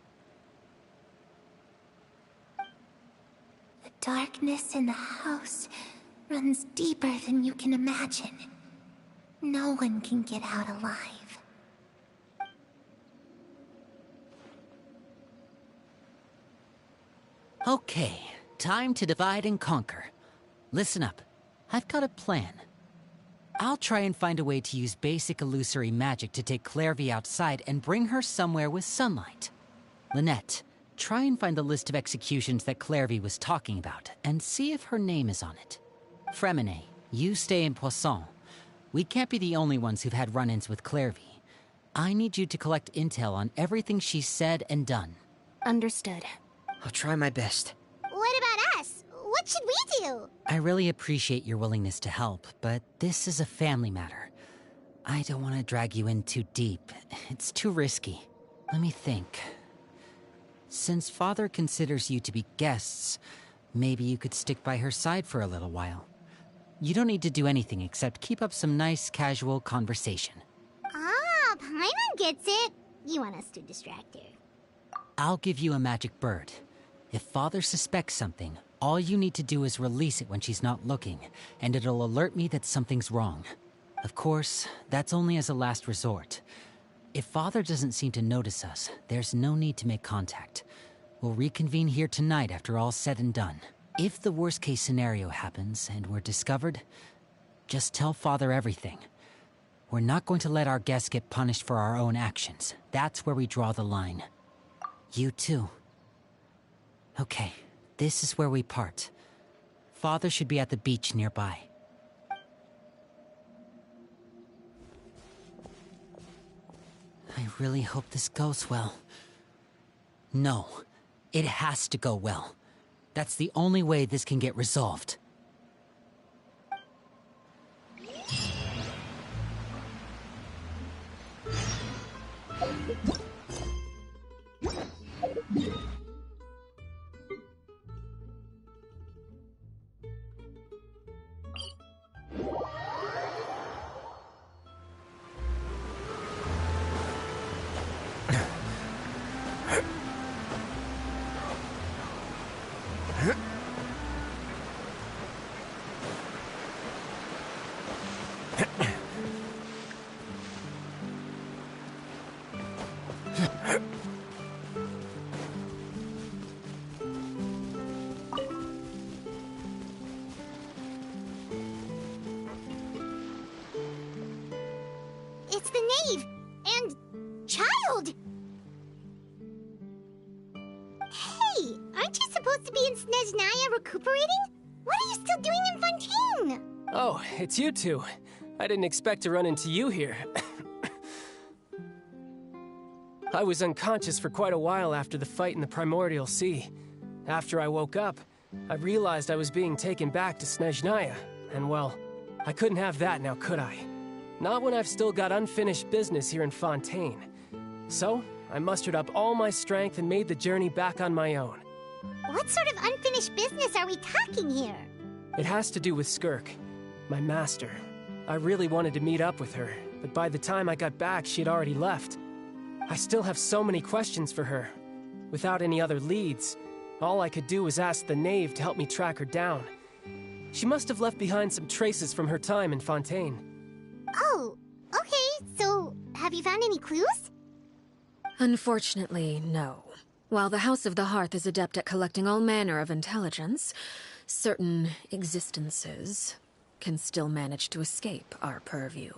The darkness in the house runs deeper than you can imagine. No one can get out alive. Okay, time to divide and conquer. Listen up. I've got a plan. I'll try and find a way to use basic illusory magic to take Clairvy outside and bring her somewhere with sunlight. Lynette, try and find the list of executions that Clairvy was talking about, and see if her name is on it. Fremine, you stay in Poisson. We can't be the only ones who've had run-ins with Clairvy. I need you to collect intel on everything she's said and done. Understood. I'll try my best. What about us? What should we do? I really appreciate your willingness to help, but this is a family matter. I don't want to drag you in too deep. It's too risky. Let me think. Since Father considers you to be guests, maybe you could stick by her side for a little while. You don't need to do anything except keep up some nice, casual conversation. Ah, Paimon gets it. You want us to distract her. I'll give you a magic bird. If Father suspects something, all you need to do is release it when she's not looking, and it'll alert me that something's wrong. Of course, that's only as a last resort. If Father doesn't seem to notice us, there's no need to make contact. We'll reconvene here tonight after all's said and done. If the worst-case scenario happens and we're discovered, just tell Father everything. We're not going to let our guests get punished for our own actions. That's where we draw the line. You too. Okay, this is where we part. Father should be at the beach nearby. I really hope this goes well. No, it has to go well. That's the only way this can get resolved. It's the knave! And... child! Hey, aren't you supposed to be in Snezhnaya recuperating? What are you still doing in Fontaine? Oh, it's you two. I didn't expect to run into you here. I was unconscious for quite a while after the fight in the Primordial Sea. After I woke up, I realized I was being taken back to Snezhnaya, and well, I couldn't have that now, could I? Not when I've still got unfinished business here in Fontaine. So, I mustered up all my strength and made the journey back on my own. What sort of unfinished business are we talking here? It has to do with Skirk, my master. I really wanted to meet up with her, but by the time I got back, she'd already left. I still have so many questions for her. Without any other leads, all I could do was ask the knave to help me track her down. She must have left behind some traces from her time in Fontaine. Oh, okay, so have you found any clues? Unfortunately, no. While the House of the Hearth is adept at collecting all manner of intelligence, certain existences can still manage to escape our purview.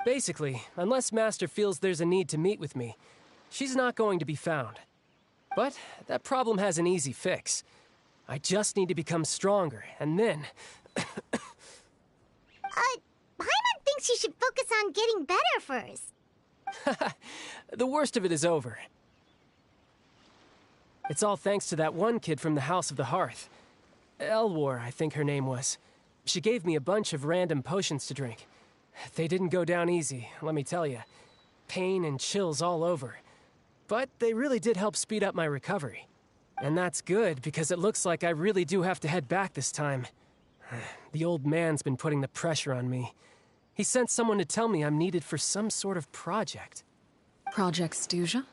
Basically, unless Master feels there's a need to meet with me, she's not going to be found. But that problem has an easy fix. I just need to become stronger, and then... Paimon thinks you should focus on getting better first. The worst of it is over. It's all thanks to that one kid from the House of the Hearth. Elwar, I think her name was. She gave me a bunch of random potions to drink. They didn't go down easy, let me tell you. Pain and chills all over. But they really did help speed up my recovery. And that's good, because it looks like I really do have to head back this time. The old man's been putting the pressure on me. He sent someone to tell me I'm needed for some sort of project. Project Stuja?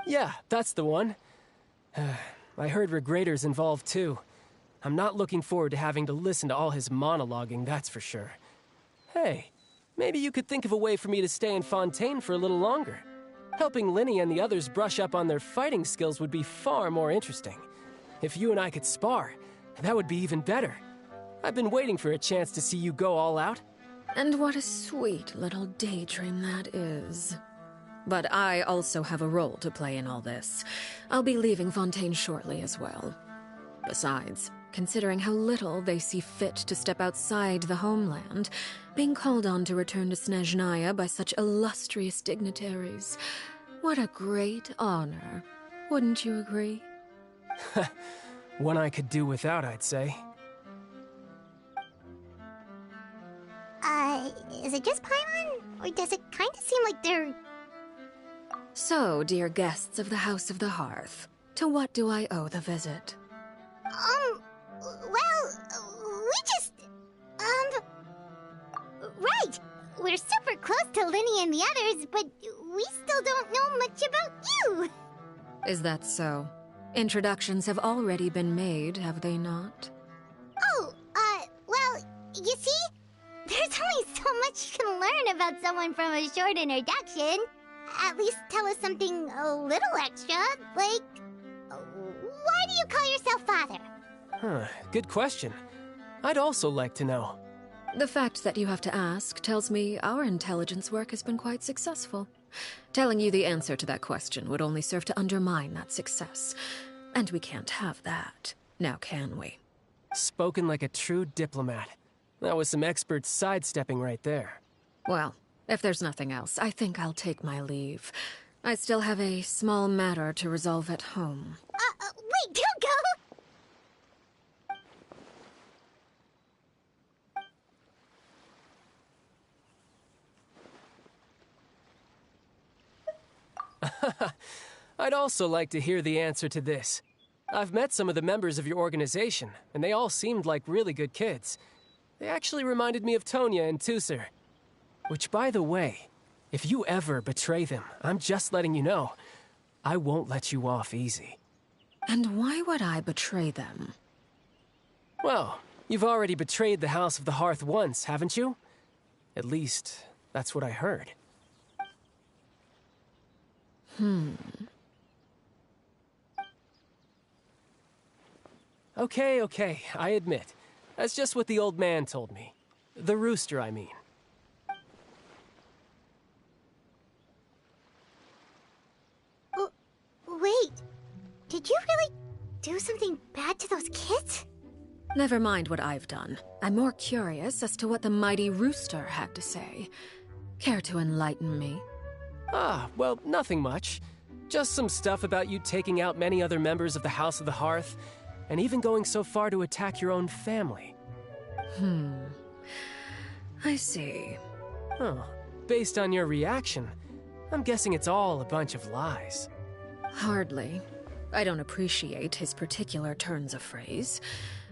Yeah, that's the one. I heard Regrader's involved too. I'm not looking forward to having to listen to all his monologuing, that's for sure. Hey, maybe you could think of a way for me to stay in Fontaine for a little longer. Helping Lyney and the others brush up on their fighting skills would be far more interesting. If you and I could spar, that would be even better. I've been waiting for a chance to see you go all out. And what a sweet little daydream that is. But I also have a role to play in all this. I'll be leaving Fontaine shortly as well. Besides, considering how little they see fit to step outside the homeland, being called on to return to Snezhnaya by such illustrious dignitaries, what a great honor. Wouldn't you agree? One I could do without, I'd say. Is it just Paimon? Or does it kind of seem like they're... So, dear guests of the House of the Hearth, to what do I owe the visit? Right! We're super close to Lyney and the others, but we still don't know much about you! Is that so? Introductions have already been made, have they not? Well, you see? There's only so much you can learn about someone from a short introduction. At least tell us something a little extra, like... Why do you call yourself father? Good question. I'd also like to know. The fact that you have to ask tells me our intelligence work has been quite successful. Telling you the answer to that question would only serve to undermine that success. And we can't have that, now can we? Spoken like a true diplomat. That was some expert sidestepping right there. Well, if there's nothing else, I think I'll take my leave. I still have a small matter to resolve at home. Wait, don't go! I'd also like to hear the answer to this. I've met some of the members of your organization, and they all seemed like really good kids. They actually reminded me of Tonya and Tusser. Which, by the way, if you ever betray them, I'm just letting you know, I won't let you off easy. And why would I betray them? Well, you've already betrayed the House of the Hearth once, haven't you? At least, that's what I heard. Okay, I admit. That's just what the old man told me. The rooster, I mean. Never mind what I've done. I'm more curious as to what the mighty rooster had to say. Care to enlighten me? Ah, well, nothing much. Just some stuff about you taking out many other members of the House of the Hearth, and even going so far to attack your own family. I see. Oh, based on your reaction, I'm guessing it's all a bunch of lies. Hardly. I don't appreciate his particular turns of phrase,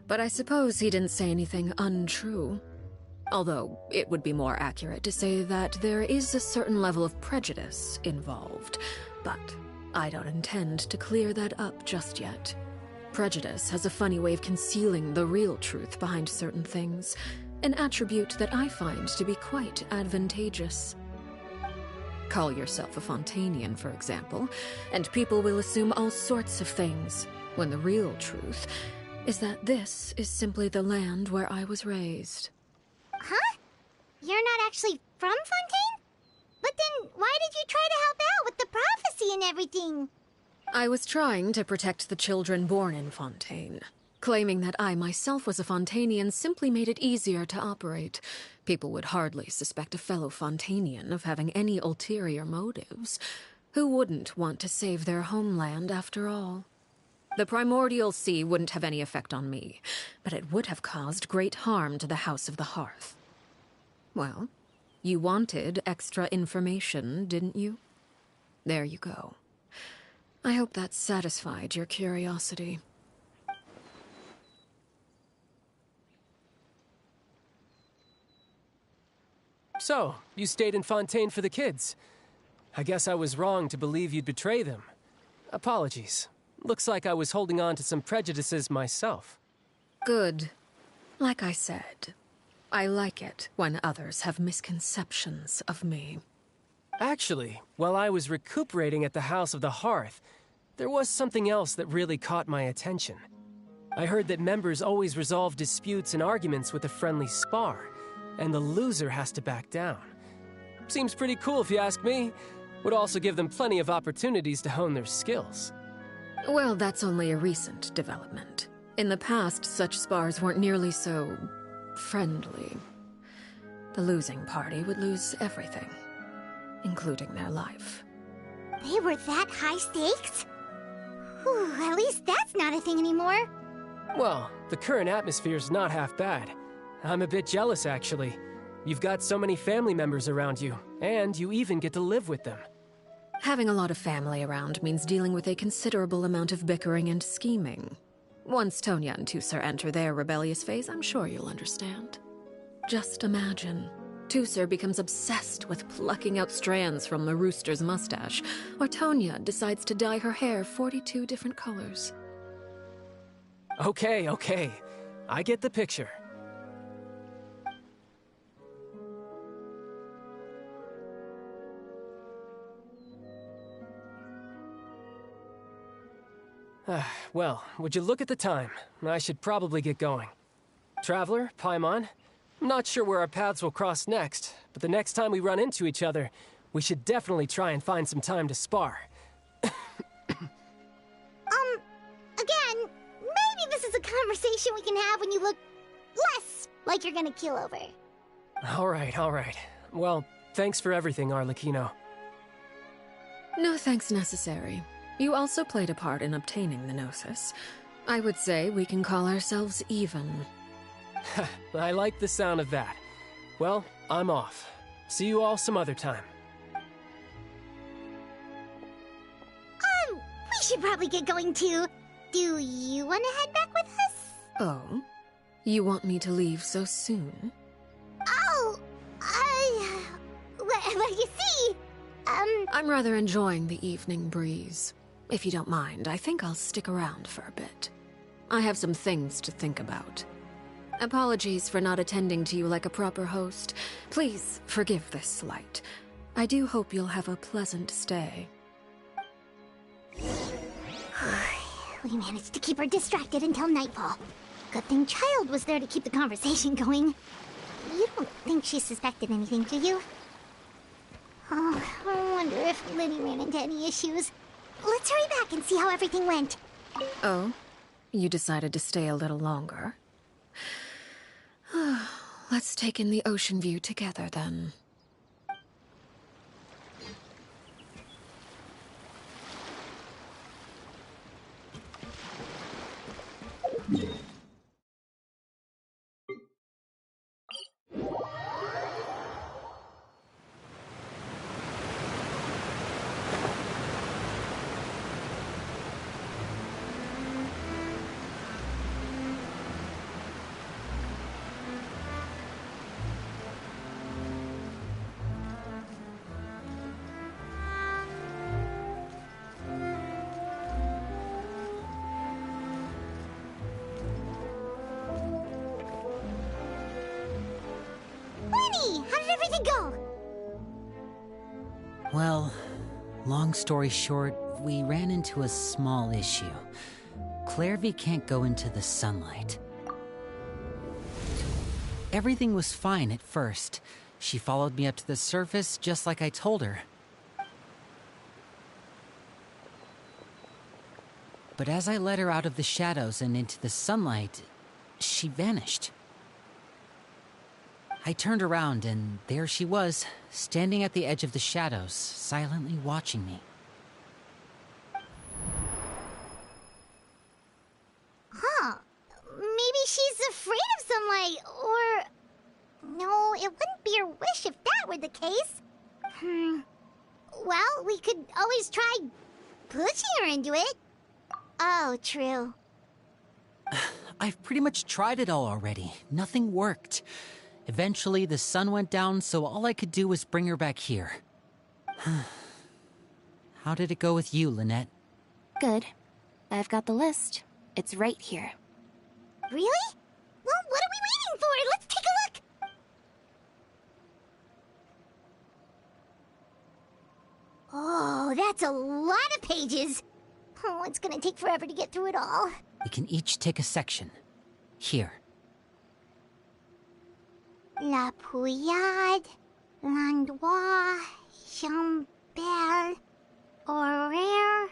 but I suppose he didn't say anything untrue. Although, it would be more accurate to say that there is a certain level of prejudice involved, but I don't intend to clear that up just yet. Prejudice has a funny way of concealing the real truth behind certain things, an attribute that I find to be quite advantageous. Call yourself a Fontanian, for example, and people will assume all sorts of things, when the real truth is that this is simply the land where I was raised. Huh? You're not actually from Fontaine? But then why did you try to help out with the prophecy and everything? I was trying to protect the children born in Fontaine. Claiming that I myself was a Fontanian simply made it easier to operate. People would hardly suspect a fellow Fontanian of having any ulterior motives. Who wouldn't want to save their homeland, after all? The primordial sea wouldn't have any effect on me, but it would have caused great harm to the House of the Hearth. Well, you wanted extra information, didn't you? There you go. I hope that satisfied your curiosity. So, you stayed in Fontaine for the kids. I guess I was wrong to believe you'd betray them. Apologies. Looks like I was holding on to some prejudices myself. Good. Like I said, I like it when others have misconceptions of me. Actually, while I was recuperating at the House of the Hearth, there was something else that really caught my attention. I heard that members always resolve disputes and arguments with a friendly spar, and the loser has to back down. Seems pretty cool if you ask me. Would also give them plenty of opportunities to hone their skills. Well, that's only a recent development. In the past, such spars weren't nearly so friendly. The losing party would lose everything, including their life. They were that high stakes? Whew, at least that's not a thing anymore. Well, the current atmosphere's not half bad. I'm a bit jealous, actually. You've got so many family members around you, and you even get to live with them. Having a lot of family around means dealing with a considerable amount of bickering and scheming. Once Tonya and Tusser enter their rebellious phase, I'm sure you'll understand. Just imagine. Tusser becomes obsessed with plucking out strands from the rooster's mustache, or Tonya decides to dye her hair 42 different colors. Okay. I get the picture. Well, would you look at the time? I should probably get going. Traveler, Paimon, I'm not sure where our paths will cross next, but the next time we run into each other, we should definitely try and find some time to spar. Again, maybe this is a conversation we can have when you look less like you're gonna kill over. All right. Well, thanks for everything, Arlecchino. No thanks necessary. You also played a part in obtaining the Gnosis. I would say we can call ourselves even. I like the sound of that. Well, I'm off. See you all some other time. We should probably get going too. Do you want to head back with us? Oh? You want me to leave so soon? Oh, well, you see, I'm rather enjoying the evening breeze. If you don't mind, I think I'll stick around for a bit. I have some things to think about. Apologies for not attending to you like a proper host. Please forgive this slight. I do hope you'll have a pleasant stay. We managed to keep her distracted until nightfall. Good thing Child was there to keep the conversation going. You don't think she suspected anything, do you? Oh, I wonder if Liddy ran into any issues. Let's hurry back and see how everything went. Oh? You decided to stay a little longer? Let's take in the ocean view together, then. Lenny, how did everything go? Well, long story short, we ran into a small issue. Clorinde can't go into the sunlight. Everything was fine at first. She followed me up to the surface just like I told her. But as I led her out of the shadows and into the sunlight, she vanished. I turned around and there she was, standing at the edge of the shadows, silently watching me. Huh. Maybe she's afraid of sunlight, or... No, it wouldn't be her wish if that were the case. Well, we could always try pushing her into it. Oh, true. I've pretty much tried it all already. Nothing worked. Eventually, the sun went down, so all I could do was bring her back here. How did it go with you, Lynette? Good. I've got the list. It's right here. Really? Well, what are we waiting for? Let's take a look! Oh, that's a lot of pages. Oh, it's gonna take forever to get through it all. We can each take a section. Here. La Pouillade, L'Endroit, Chambel, Horaire.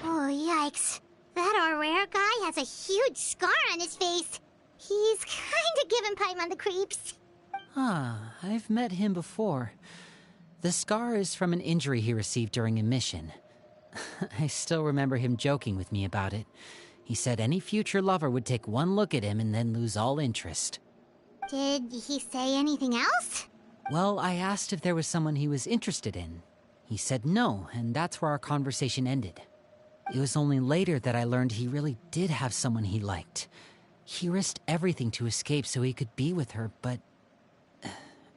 Oh, yikes. That Horaire guy has a huge scar on his face. He's kinda giving Paimon the creeps. Ah, I've met him before. The scar is from an injury he received during a mission. I still remember him joking with me about it. He said any future lover would take one look at him and then lose all interest. Did he say anything else? Well, I asked if there was someone he was interested in. He said no, and that's where our conversation ended. It was only later that I learned he really did have someone he liked. He risked everything to escape so he could be with her, but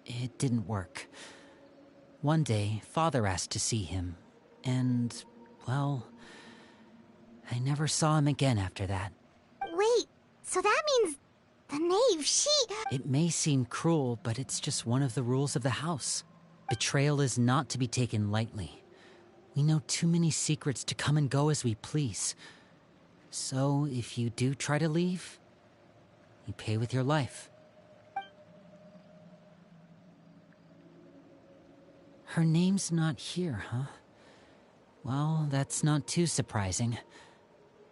it didn't work. One day, Father asked to see him, and, well, I never saw him again after that. Wait, so that means the knave, she... It may seem cruel, but it's just one of the rules of the house. Betrayal is not to be taken lightly. We know too many secrets to come and go as we please. So, if you do try to leave, you pay with your life. Her name's not here, huh? Well, that's not too surprising.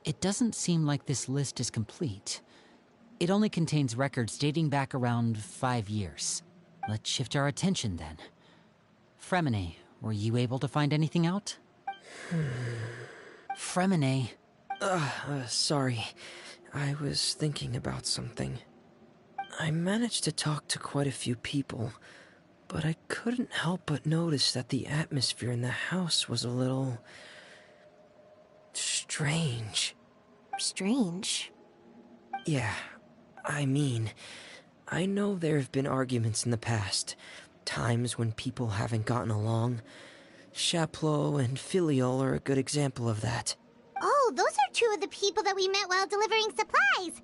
It doesn't seem like this list is complete. It only contains records dating back around 5 years. Let's shift our attention then. Fremine, were you able to find anything out? Fremine. Sorry. I was thinking about something. I managed to talk to quite a few people, but I couldn't help but notice that the atmosphere in the house was a little... strange. Strange? Yeah, I mean, I know there have been arguments in the past, times when people haven't gotten along. Chaplot and Filiol are a good example of that. Oh, those are two of the people that we met while delivering supplies.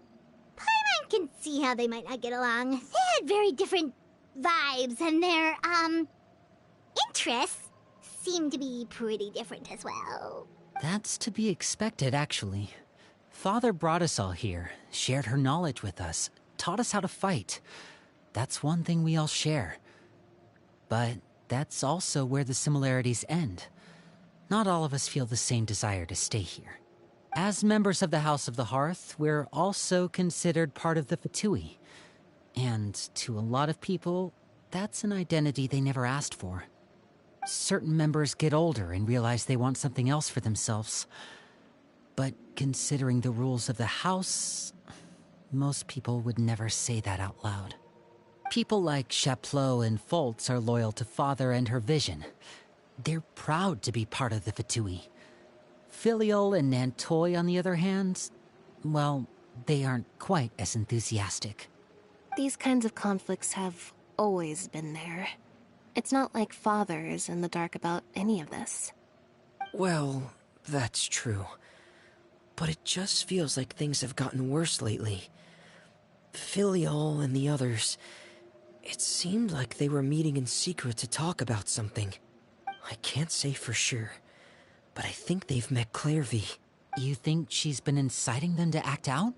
Paimon can see how they might not get along. They had very different vibes, and their, interests seem to be pretty different as well. That's to be expected, actually. Father brought us all here, shared her knowledge with us, taught us how to fight. That's one thing we all share. But that's also where the similarities end. Not all of us feel the same desire to stay here. As members of the House of the Hearth, we're also considered part of the Fatui. And to a lot of people, that's an identity they never asked for. Certain members get older and realize they want something else for themselves. But considering the rules of the House, most people would never say that out loud. People like Chaplot and Foltz are loyal to Father and her vision. They're proud to be part of the Fatui. Filial and Nantoy, on the other hand, well, they aren't quite as enthusiastic. These kinds of conflicts have always been there. It's not like Father is in the dark about any of this. Well, that's true. But it just feels like things have gotten worse lately. Filial and the others, it seemed like they were meeting in secret to talk about something. I can't say for sure, but I think they've met Clairvy. You think she's been inciting them to act out?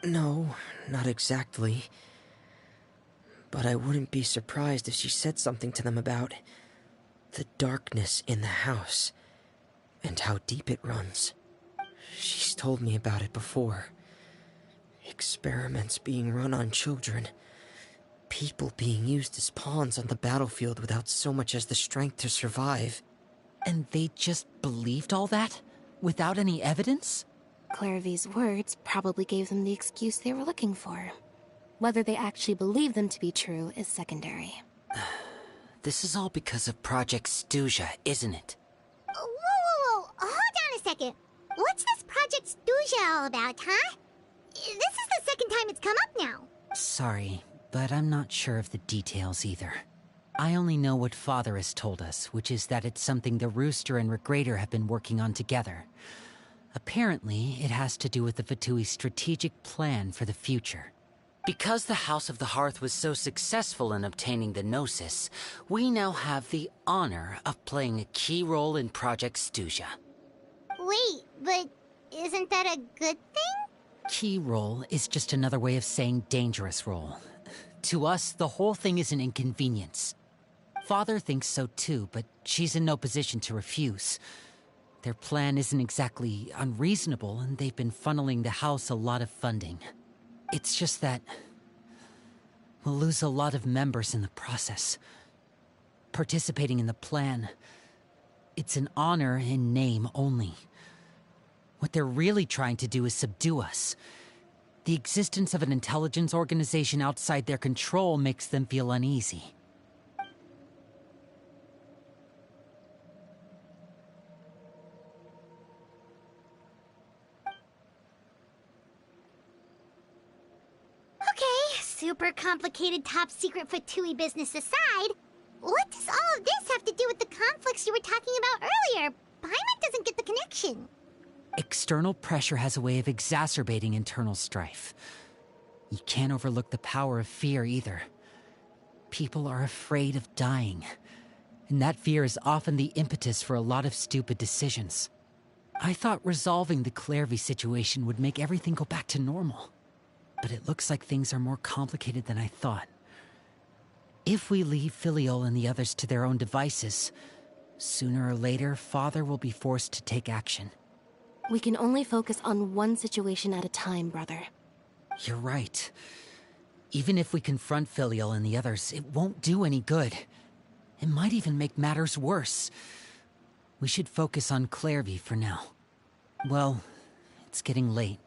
No, not exactly. But I wouldn't be surprised if she said something to them about the darkness in the house and how deep it runs. She's told me about it before. Experiments being run on children. People being used as pawns on the battlefield without so much as the strength to survive. And they just believed all that? Without any evidence? Clairvy's words probably gave them the excuse they were looking for. Whether they actually believe them to be true is secondary. This is all because of Project Stuja, isn't it? Whoa. Hold on a second. What's this Project Stuja all about, huh? This is the second time it's come up now. Sorry, but I'm not sure of the details either. I only know what Father has told us, which is that it's something the Rooster and Regrator have been working on together. Apparently, it has to do with the Fatui's strategic plan for the future. Because the House of the Hearth was so successful in obtaining the Gnosis, we now have the honor of playing a key role in Project Stuja. Wait, but isn't that a good thing? Key role is just another way of saying dangerous role. To us, the whole thing is an inconvenience. Father thinks so too, but she's in no position to refuse. Their plan isn't exactly unreasonable, and they've been funneling the house a lot of funding. It's just that we'll lose a lot of members in the process. Participating in the plan, it's an honor in name only. What they're really trying to do is subdue us. The existence of an intelligence organization outside their control makes them feel uneasy. Super complicated top secret Fatui business aside, what does all of this have to do with the conflicts you were talking about earlier? Paimon doesn't get the connection. External pressure has a way of exacerbating internal strife. You can't overlook the power of fear either. People are afraid of dying, and that fear is often the impetus for a lot of stupid decisions. I thought resolving the Clairvy situation would make everything go back to normal. But it looks like things are more complicated than I thought. If we leave Filial and the others to their own devices, sooner or later, Father will be forced to take action. We can only focus on one situation at a time, brother. You're right. Even if we confront Filial and the others, it won't do any good. It might even make matters worse. We should focus on Clairvy for now. Well, it's getting late.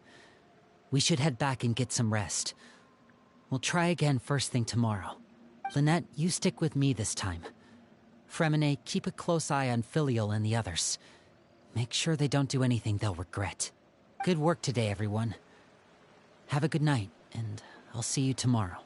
We should head back and get some rest. We'll try again first thing tomorrow. Lynette, you stick with me this time. Fremine, keep a close eye on Filial and the others. Make sure they don't do anything they'll regret. Good work today, everyone. Have a good night, and I'll see you tomorrow.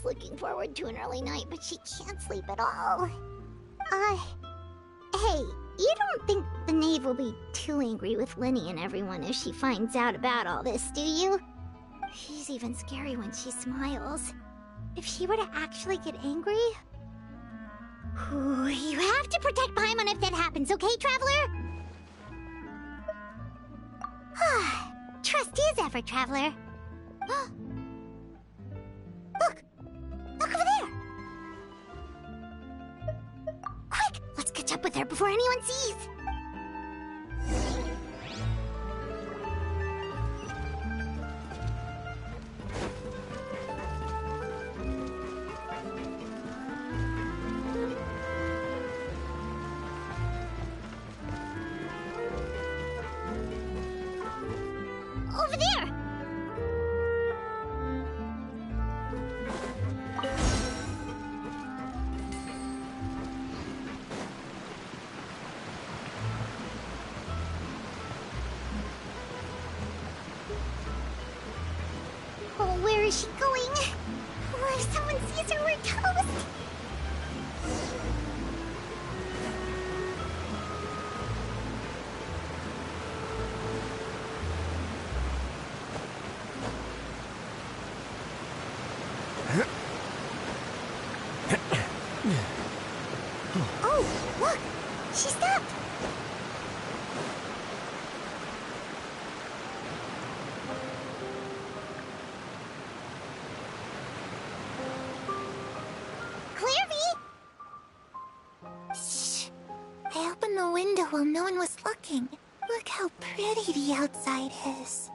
Looking forward to an early night, but she can't sleep at all. Hey, you don't think the knave will be too angry with Linny and everyone if she finds out about all this, do you? She's even scary when she smiles. If she were to actually get angry... Ooh, you have to protect Paimon if that happens, okay, Traveler? Trust is effort, Traveler. Look! Look over there! Quick! Let's catch up with her before anyone sees! Over there! Oh, where is she going? Oh, if someone sees her, we're toast! Oh, look! She stopped! Clairvy! Shh. I opened the window while no one was looking. Look how pretty the outside is.